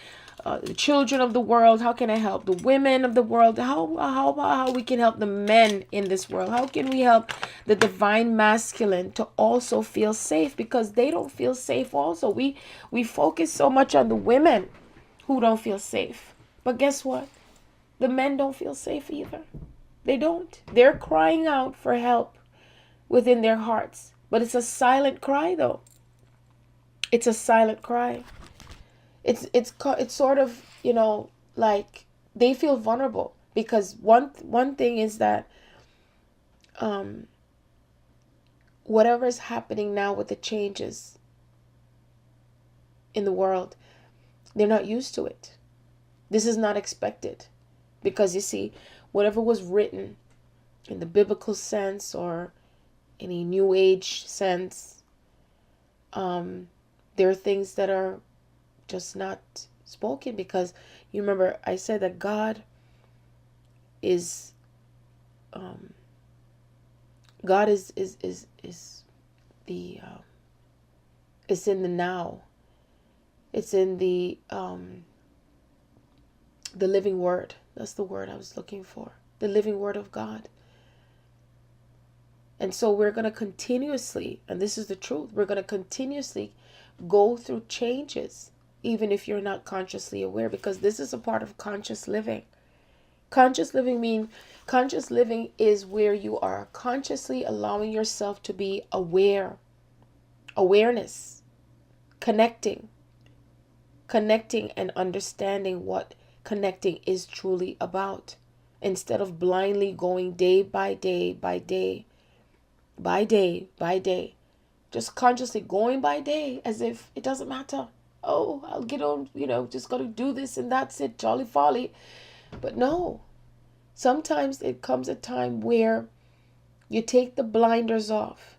the children of the world? How can I help the women of the world? How we can help the men in this world? How can we help the divine masculine to also feel safe? Because they don't feel safe also. We focus so much on the women who don't feel safe. But guess what? The men don't feel safe either. They don't. They're crying out for help within their hearts. But it's a silent cry though. It's a silent cry. It's sort of, like they feel vulnerable because one thing is that whatever is happening now with the changes in the world, they're not used to it. This is not expected because you see, whatever was written in the biblical sense or any new age sense, there are things that are just not spoken because you remember I said that God is God is the it's in the now. It's in the living word. That's the word I was looking for. The living word of God. And so we're going to continuously, and this is the truth, we're going to continuously go through changes, even if you're not consciously aware, because this is a part of conscious living. Conscious living is where you are consciously allowing yourself to be aware. Awareness. Connecting and understanding what connecting is truly about, instead of blindly going day by day by day by day by day, just consciously going by day as if it doesn't matter. Oh, I'll get on, just got to do this and that's it, jolly folly. But no, sometimes it comes a time where you take the blinders off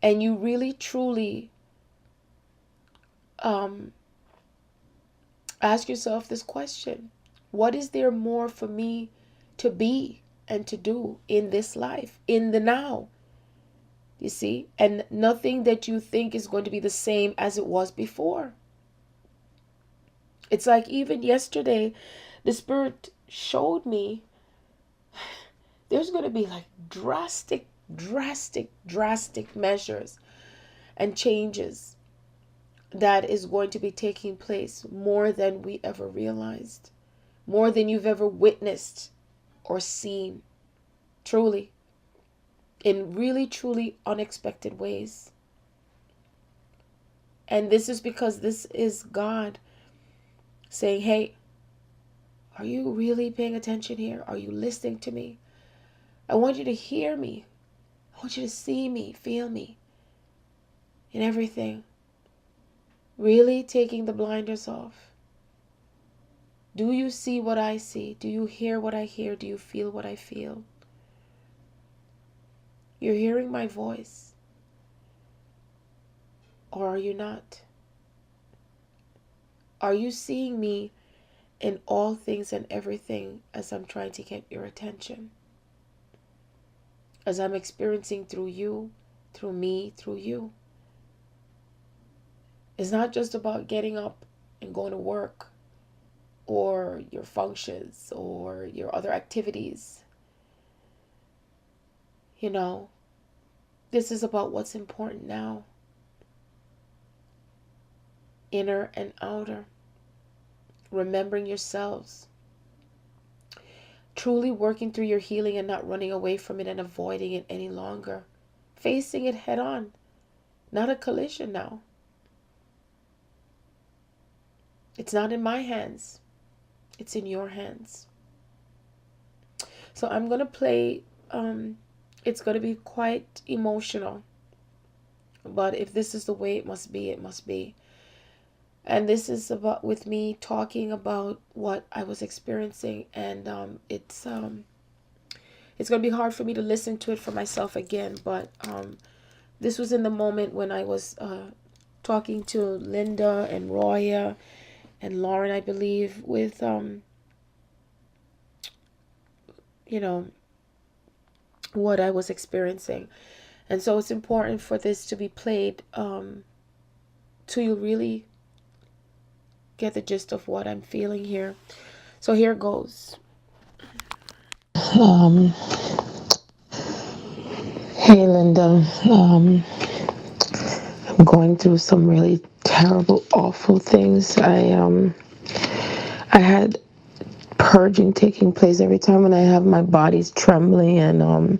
and you really truly ask yourself this question: what is there more for me to be and to do in this life, in the now? You see, and nothing that you think is going to be the same as it was before. It's like even yesterday, the Spirit showed me there's going to be like drastic measures and changes that is going to be taking place, more than we ever realized, more than you've ever witnessed or seen, truly, in really truly unexpected ways. And this is because this is God saying, hey, are you really paying attention here? Are you listening to me? I want you to hear me. I want you to see me, feel me in everything. Really taking the blinders off. Do you see what I see? Do you hear what I hear? Do you feel what I feel? You're hearing my voice. Or are you not? Are you seeing me in all things and everything as I'm trying to get your attention? As I'm experiencing through you, through me, through you. It's not just about getting up and going to work or your functions or your other activities. This is about what's important now. Inner and outer. Remembering yourselves. Truly working through your healing and not running away from it and avoiding it any longer. Facing it head on. Not a collision now. It's not in my hands. It's in your hands. So I'm going to play, it's going to be quite emotional. But if this is the way it must be, it must be. And this is about with me talking about what I was experiencing. And it's going to be hard for me to listen to it for myself again. But this was in the moment when I was talking to Linda and Roya and Lauren, I believe, with, what I was experiencing. And so it's important for this to be played till you really get the gist of what I'm feeling here. So here goes. Hey, Linda. I'm going through some really terrible, awful things. I had purging taking place every time when I have my body's trembling and I'm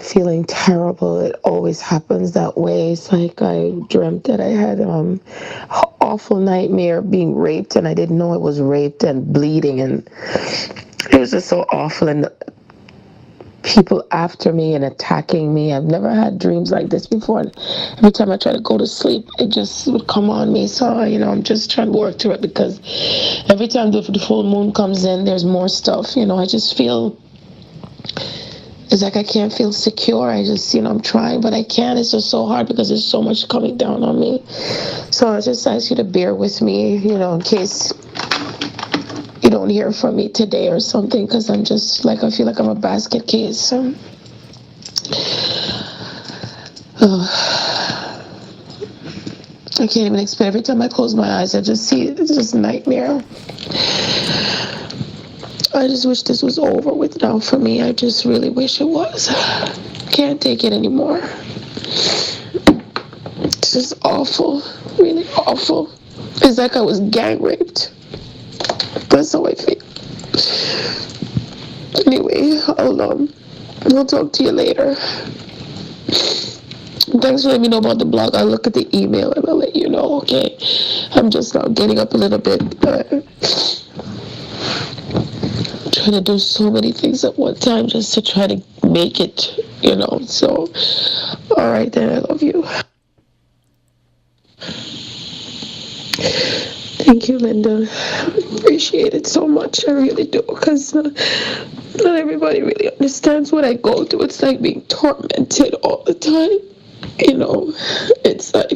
feeling terrible. It always happens that way. It's like I dreamt that I had awful nightmare being raped and I didn't know I was raped and bleeding, and it was just so awful, and people after me and attacking me. I've never had dreams like this before. And every time I try to go to sleep, it just would come on me. So, I'm just trying to work through it, because every time the full moon comes in, there's more stuff. I just feel, it's like I can't feel secure. I just, I'm trying, but I can't. It's just so hard because there's so much coming down on me. So I just ask you to bear with me, in case, you don't hear from me today or something, because I'm just like, I feel like I'm a basket case. So, I can't even explain. Every time I close my eyes, I just see it. It's just a nightmare. I just wish this was over with now for me. I just really wish it was. Can't take it anymore. It's just awful. Really awful. It's like I was gang raped. That's how I feel. Anyway, I'll talk to you later. Thanks for letting me know about the blog. I'll look at the email and I'll let you know, okay? I'm just now getting up a little bit. Trying to do so many things at one time just to try to make it, So, all right then, I love you. Thank you, Linda. Appreciate it so much. I really do, because not everybody really understands what I go through. It's like being tormented all the time. It's like,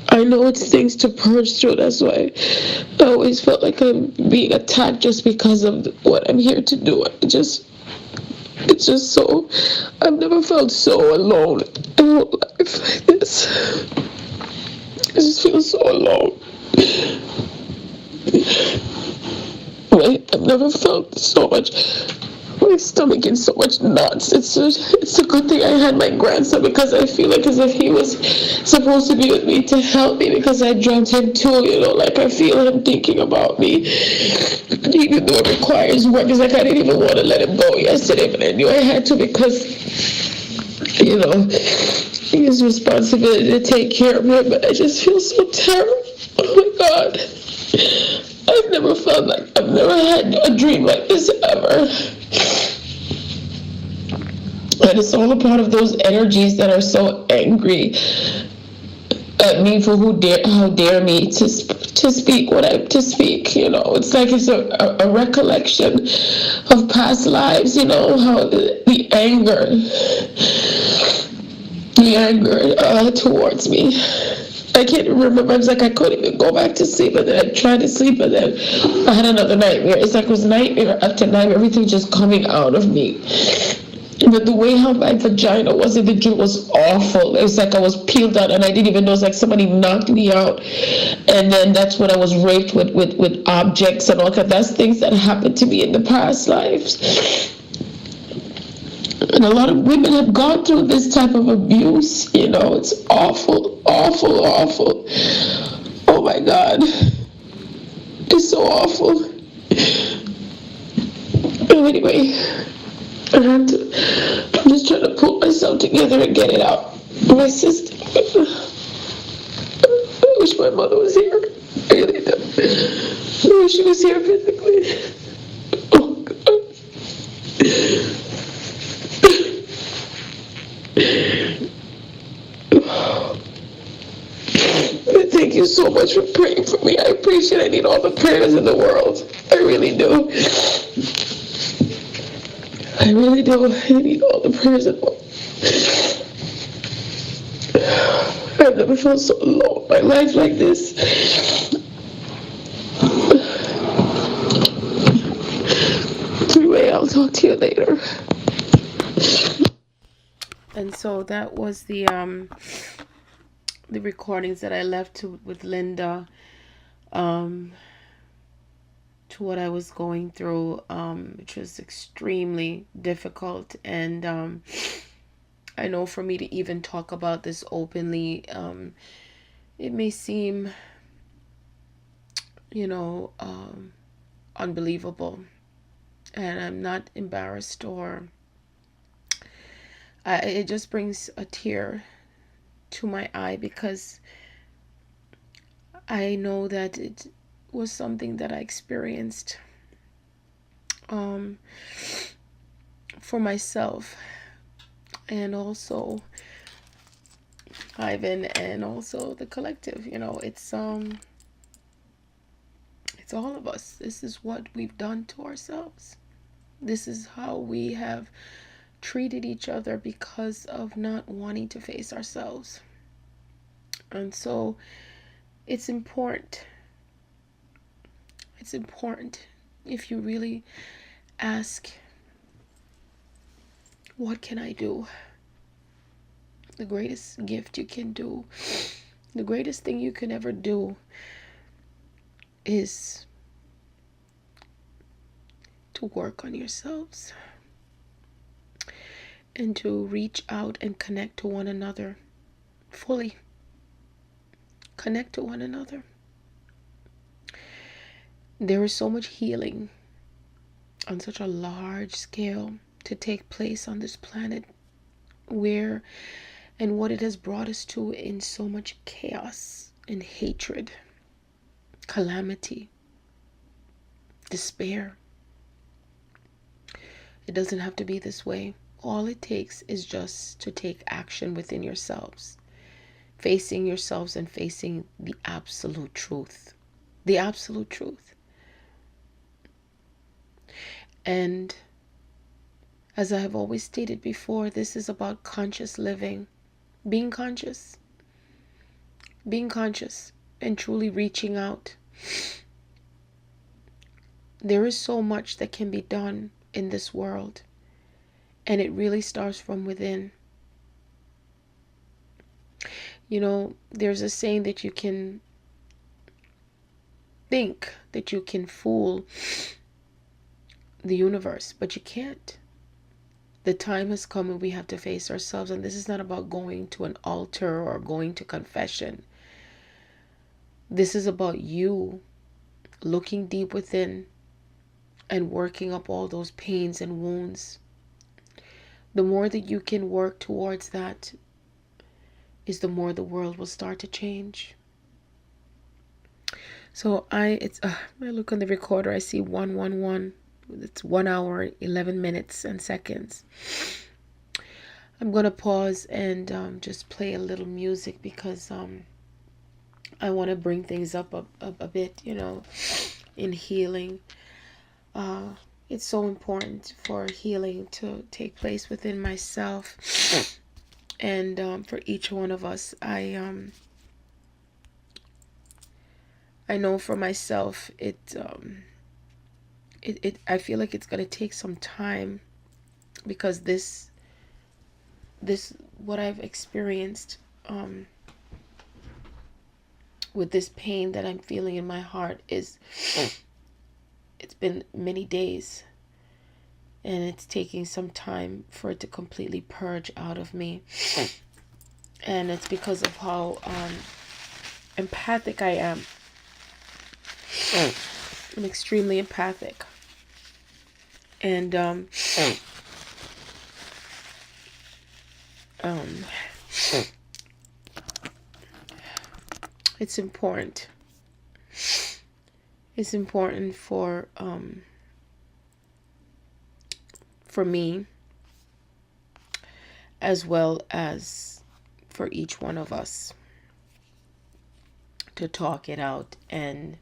I know it's things to purge through. That's why I always felt like I'm being attacked just because of what I'm here to do. It's just so, I've never felt so alone in my whole life like this. I just feel so alone. I've never felt so much, my stomach in so much knots. It's a good thing I had my grandson, because I feel like as if he was supposed to be with me to help me, because I dreamt him too, like I feel him thinking about me, even though it requires work. It's like I didn't even want to let him go yesterday, but I knew I had to, because, his responsibility to take care of him. But I just feel so terrible. Oh my God. I've never had a dream like this ever. And it's all a part of those energies that are so angry at me for how dare me to speak what I to speak. It's like it's a recollection of past lives. How the anger towards me. I can't remember. It's like I couldn't even go back to sleep, and then I tried to sleep, and then I had another nightmare. It's like it was nightmare after nightmare, everything just coming out of me. But the way how my vagina was in the dream was awful. It was like I was peeled out, and I didn't even know. It's like somebody knocked me out, and then that's when I was raped with objects and all that. That's things that happened to me in the past lives. And a lot of women have gone through this type of abuse. It's awful, awful, awful. Oh my God. It's so awful. Anyway, I'm just trying to pull myself together and get it out. My sister, I wish my mother was here. I really do. I wish she was here physically. Oh God. Thank you so much for praying for me. I appreciate it. I need all the prayers in the world. I really do. I really do. I need all the prayers in the world. I've never felt so alone in my life like this. Anyway, I'll talk to you later. And so that was the recordings that I left with Linda, to what I was going through, which was extremely difficult. And I know for me to even talk about this openly, it may seem, unbelievable. And I'm not embarrassed, or it just brings a tear to my eye, because I know that it was something that I experienced for myself, and also Ivan, and also the collective. It's all of us. This is what we've done to ourselves. This is how we have treated each other because of not wanting to face ourselves. And so it's important It's important if you really ask, what can I do? The greatest gift you can do, the greatest thing you can ever do is to work on yourselves and to reach out and connect to one another fully. Connect to one another. There is so much healing on such a large scale to take place on this planet, where and what it has brought us to in so much chaos and hatred, calamity, despair. It doesn't have to be this way. All it takes is just to take action within yourselves, facing yourselves and facing the absolute truth. The absolute truth. And as I have always stated before, this is about conscious living. Being conscious and truly reaching out. There is so much that can be done in this world, and it really starts from within. You know, there's a saying that you can think that you can fool the universe, but you can't. The time has come when we have to face ourselves, and this is not about going to an altar or going to confession. This is about you looking deep within and working up all those pains and wounds. The more that you can work towards that is the more the world will start to change. So I look on the recorder, I see 111. It's 1 hour, 11 minutes and seconds. I'm going to pause and just play a little music because I want to bring things up a bit, you know, in healing. It's so important for healing to take place within myself and for each one of us. I know for myself I feel like it's going to take some time, because this what I've experienced with this pain that I'm feeling in my heart it's been many days, and it's taking some time for it to completely purge out of me. And it's because of how empathic I am. I'm extremely empathic. And it's important. It's important for me, as well as for each one of us, to talk it out and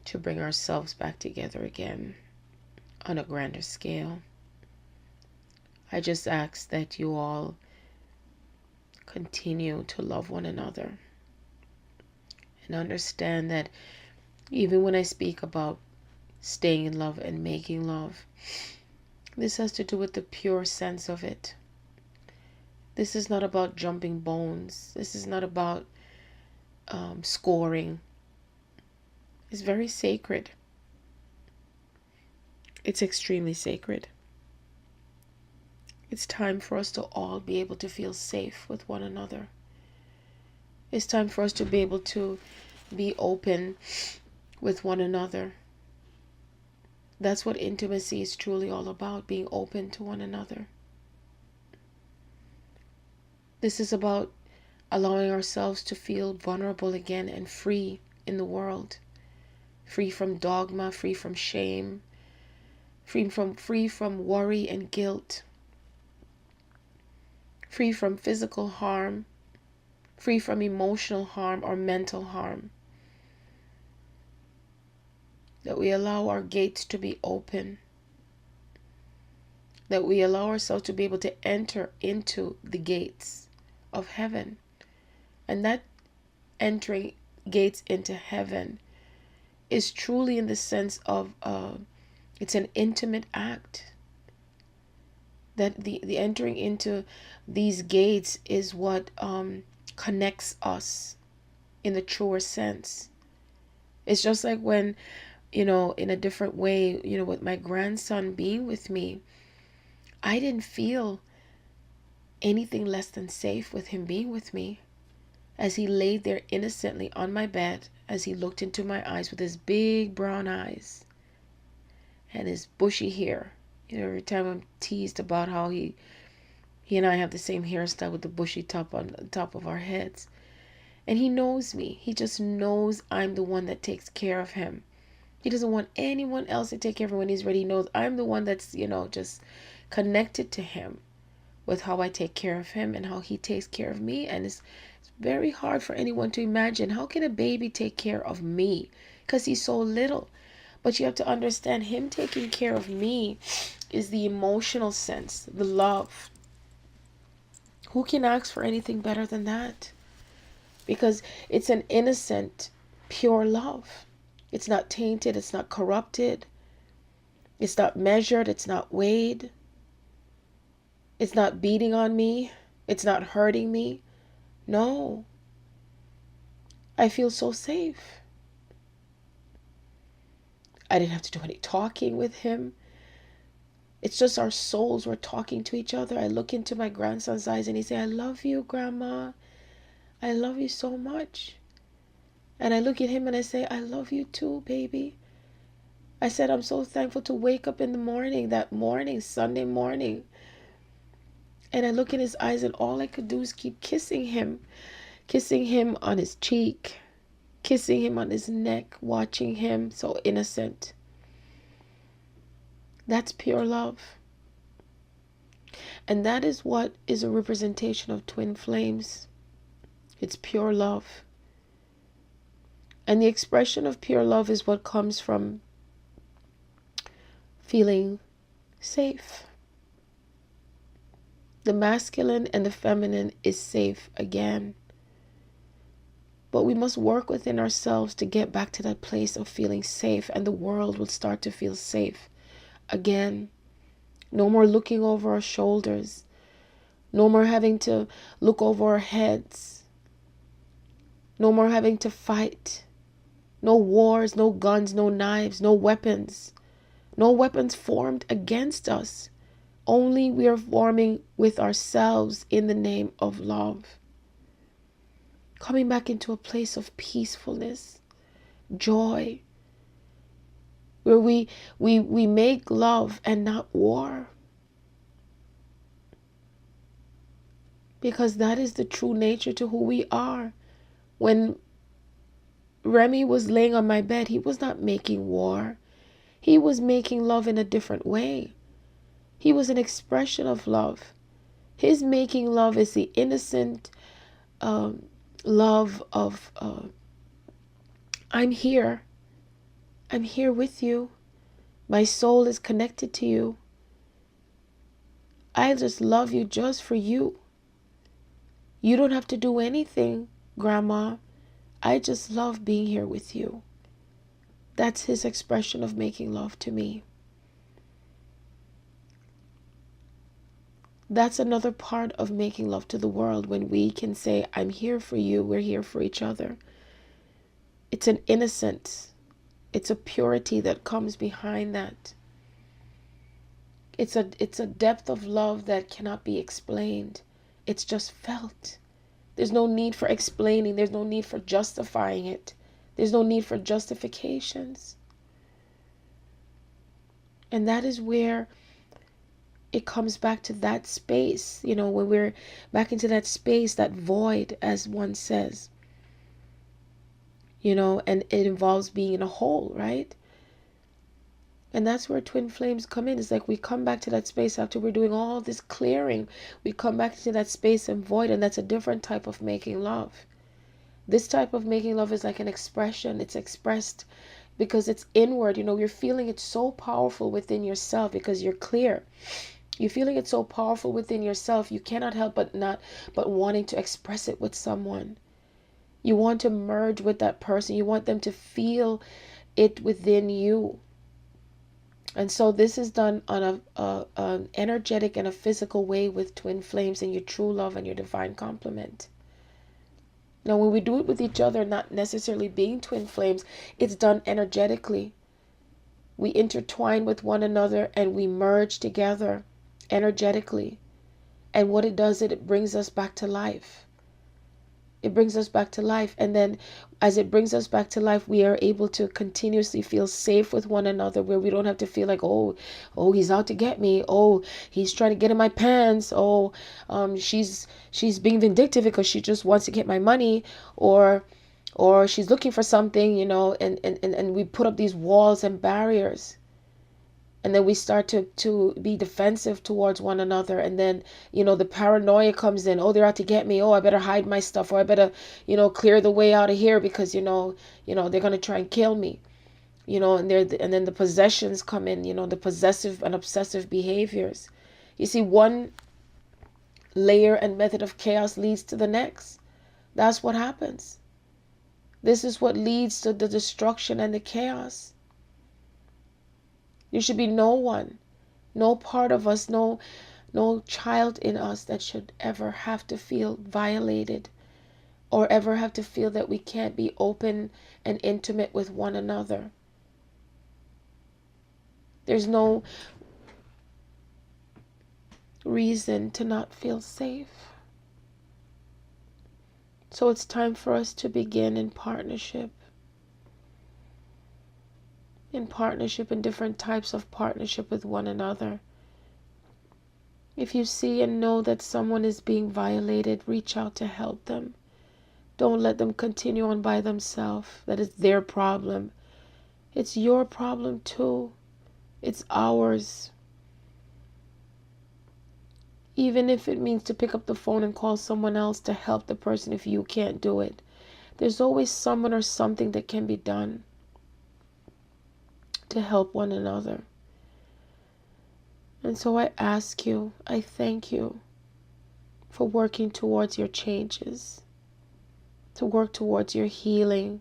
to bring ourselves back together again on a grander scale. I just ask that you all continue to love one another and understand that even when I speak about staying in love and making love, this has to do with the pure sense of it. This is not about jumping bones. This is not about scoring. It's very sacred. It's extremely sacred. It's time for us to all be able to feel safe with one another. It's time for us to be able to be open with one another. That's what intimacy is truly all about, being open to one another. This is about allowing ourselves to feel vulnerable again and free in the world. Free from dogma, free from shame, free from worry and guilt, free from physical harm, free from emotional harm or mental harm. That we allow our gates to be open. That we allow ourselves to be able to enter into the gates of heaven. And that entering gates into heaven is truly in the sense of it's an intimate act. That the entering into these gates is what connects us in the truer sense. It's just like when, in a different way, with my grandson being with me, I didn't feel anything less than safe with him being with me. As he laid there innocently on my bed, as he looked into my eyes with his big brown eyes and his bushy hair. Every time I'm teased about how he and I have the same hairstyle with the bushy top on the top of our heads. And he knows me. He just knows I'm the one that takes care of him. He doesn't want anyone else to take care of him when he's ready. He knows I'm the one that's, just connected to him with how I take care of him and how he takes care of me. And it's very hard for anyone to imagine, how can a baby take care of me? Because he's so little. But you have to understand, him taking care of me is the emotional sense, the love. Who can ask for anything better than that? Because it's an innocent, pure love. It's not tainted. It's not corrupted. It's not measured. It's not weighed. It's not beating on me. It's not hurting me. No. I feel so safe. I didn't have to do any talking with him. It's just our souls were talking to each other. I look into my grandson's eyes and he say, "I love you, Grandma. I love you so much." And I look at him and I say, "I love you too, baby." I said, I'm so thankful to wake up in the morning, that morning, Sunday morning. And I look in his eyes and all I could do is keep kissing him on his cheek, kissing him on his neck, watching him so innocent. That's pure love. And that is what is a representation of twin flames. It's pure love. And the expression of pure love is what comes from feeling safe. The masculine and the feminine is safe again. But we must work within ourselves to get back to that place of feeling safe, and the world will start to feel safe again. No more looking over our shoulders. No more having to look over our heads. No more having to fight. No wars, no guns, no knives, no weapons. No weapons formed against us. Only we are forming with ourselves in the name of love. Coming back into a place of peacefulness, joy, where we make love and not war. Because that is the true nature to who we are. When Remy was laying on my bed, he was not making war. He was making love in a different way. He was an expression of love. His making love is the innocent love of, I'm here. I'm here with you. My soul is connected to you. I just love you just for you. You don't have to do anything, Grandma. I just love being here with you. That's his expression of making love to me. That's another part of making love to the world, when we can say, I'm here for you, we're here for each other. It's an innocence. It's a purity that comes behind that. It's a depth of love that cannot be explained. It's just felt. There's no need for explaining. There's no need for justifying it. There's no need for justifications. And that is where it comes back to that space, when we're back into that space, that void, as one says, and it involves being in a hole, right? And that's where twin flames come in. It's like we come back to that space after we're doing all this clearing. We come back to that space and void, and that's a different type of making love. This type of making love is like an expression. It's expressed because it's inward. You're feeling it so powerful within yourself because you're clear. You're feeling it so powerful within yourself. You cannot help but wanting to express it with someone. You want to merge with that person. You want them to feel it within you. And so this is done on an energetic and a physical way with twin flames and your true love and your divine complement. Now, when we do it with each other, not necessarily being twin flames, it's done energetically. We intertwine with one another and we merge together energetically. And what it does, it brings us back to life. It brings us back to life. And then as it brings us back to life, we are able to continuously feel safe with one another, where we don't have to feel like, oh, he's out to get me. Oh, he's trying to get in my pants. Oh, she's being vindictive because she just wants to get my money, or she's looking for something, and we put up these walls and barriers. And then we start to be defensive towards one another. And then, the paranoia comes in. Oh, they're out to get me. Oh, I better hide my stuff, or I better, clear the way out of here because, they're going to try and kill me. And then the possessions come in, the possessive and obsessive behaviors. You see, one layer and method of chaos leads to the next. That's what happens. This is what leads to the destruction and the chaos. There should be no one, no part of us, no child in us that should ever have to feel violated or ever have to feel that we can't be open and intimate with one another. There's no reason to not feel safe. So it's time for us to begin in partnership. In different types of partnership with one another. If you see and know that someone is being violated, reach out to help them. Don't let them continue on by themselves. That is their problem. It's your problem too. It's ours. Even if it means to pick up the phone and call someone else to help the person if you can't do it. There's always someone or something that can be done to help one another. And so I ask you, I thank you for working towards your changes, to work towards your healing,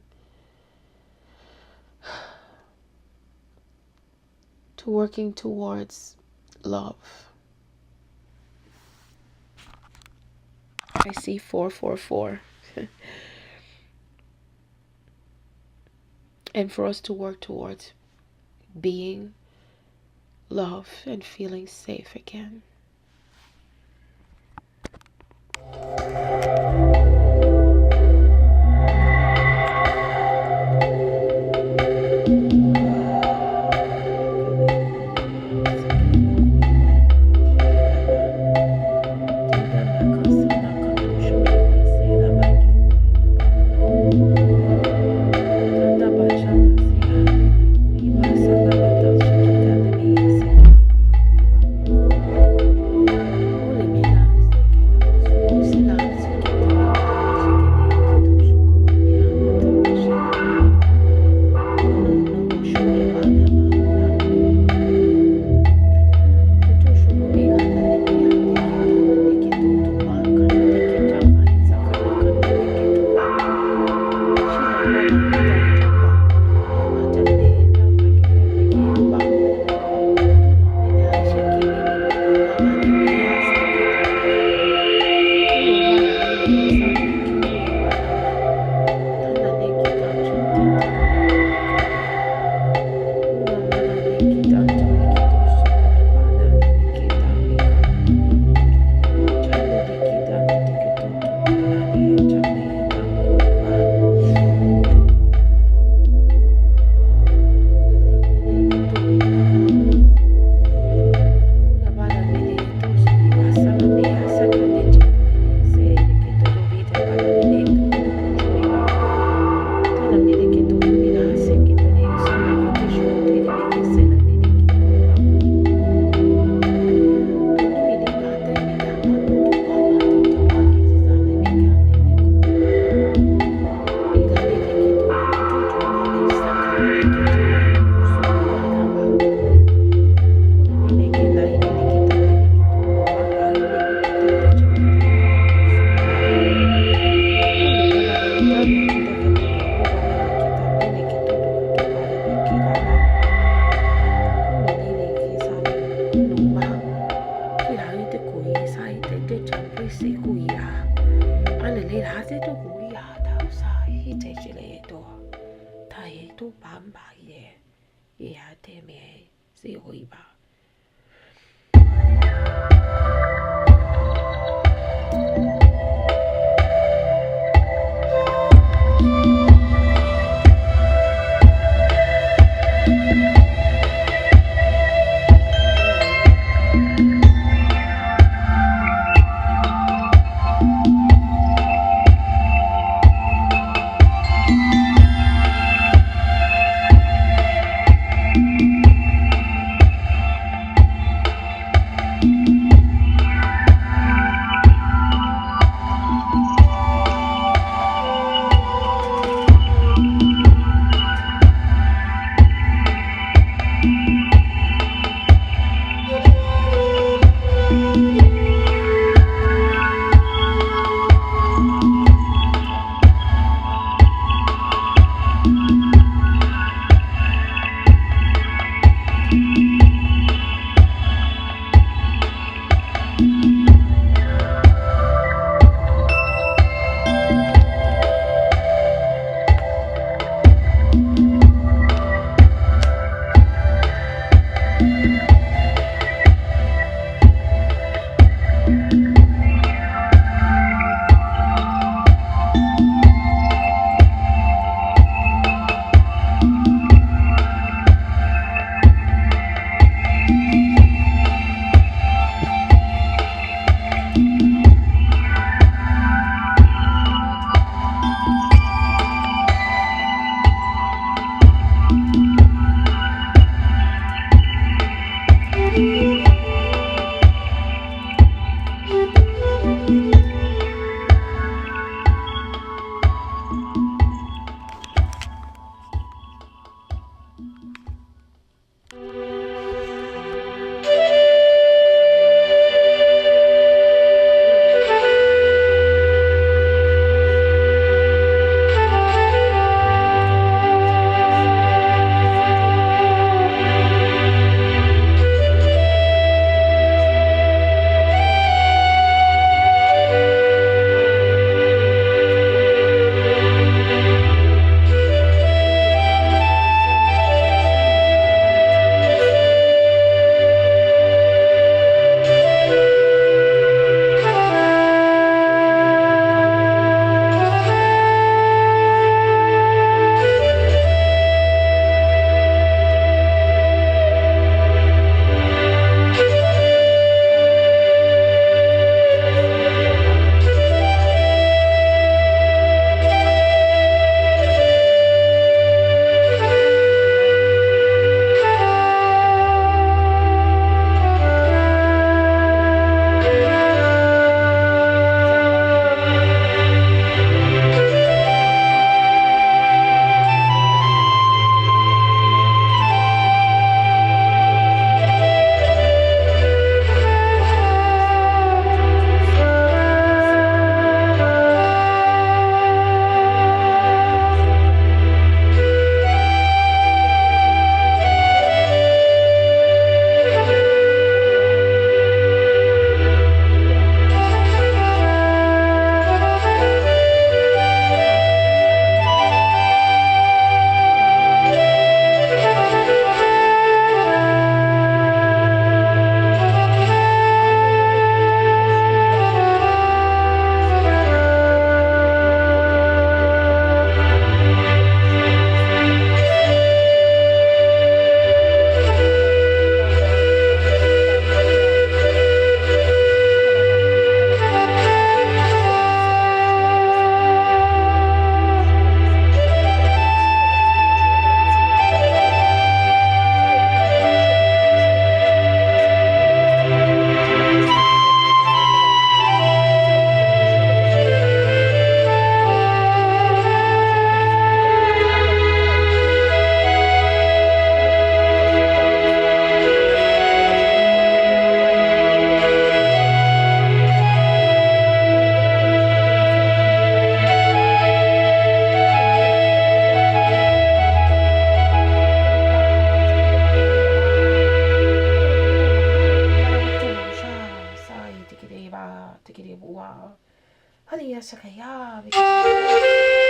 to working towards love. I see 444. And for us to work towards being love and feeling safe again. Ilate to Guya, sa he takes it to Tai to Bamba, ye, te me, see Oiba. obviously.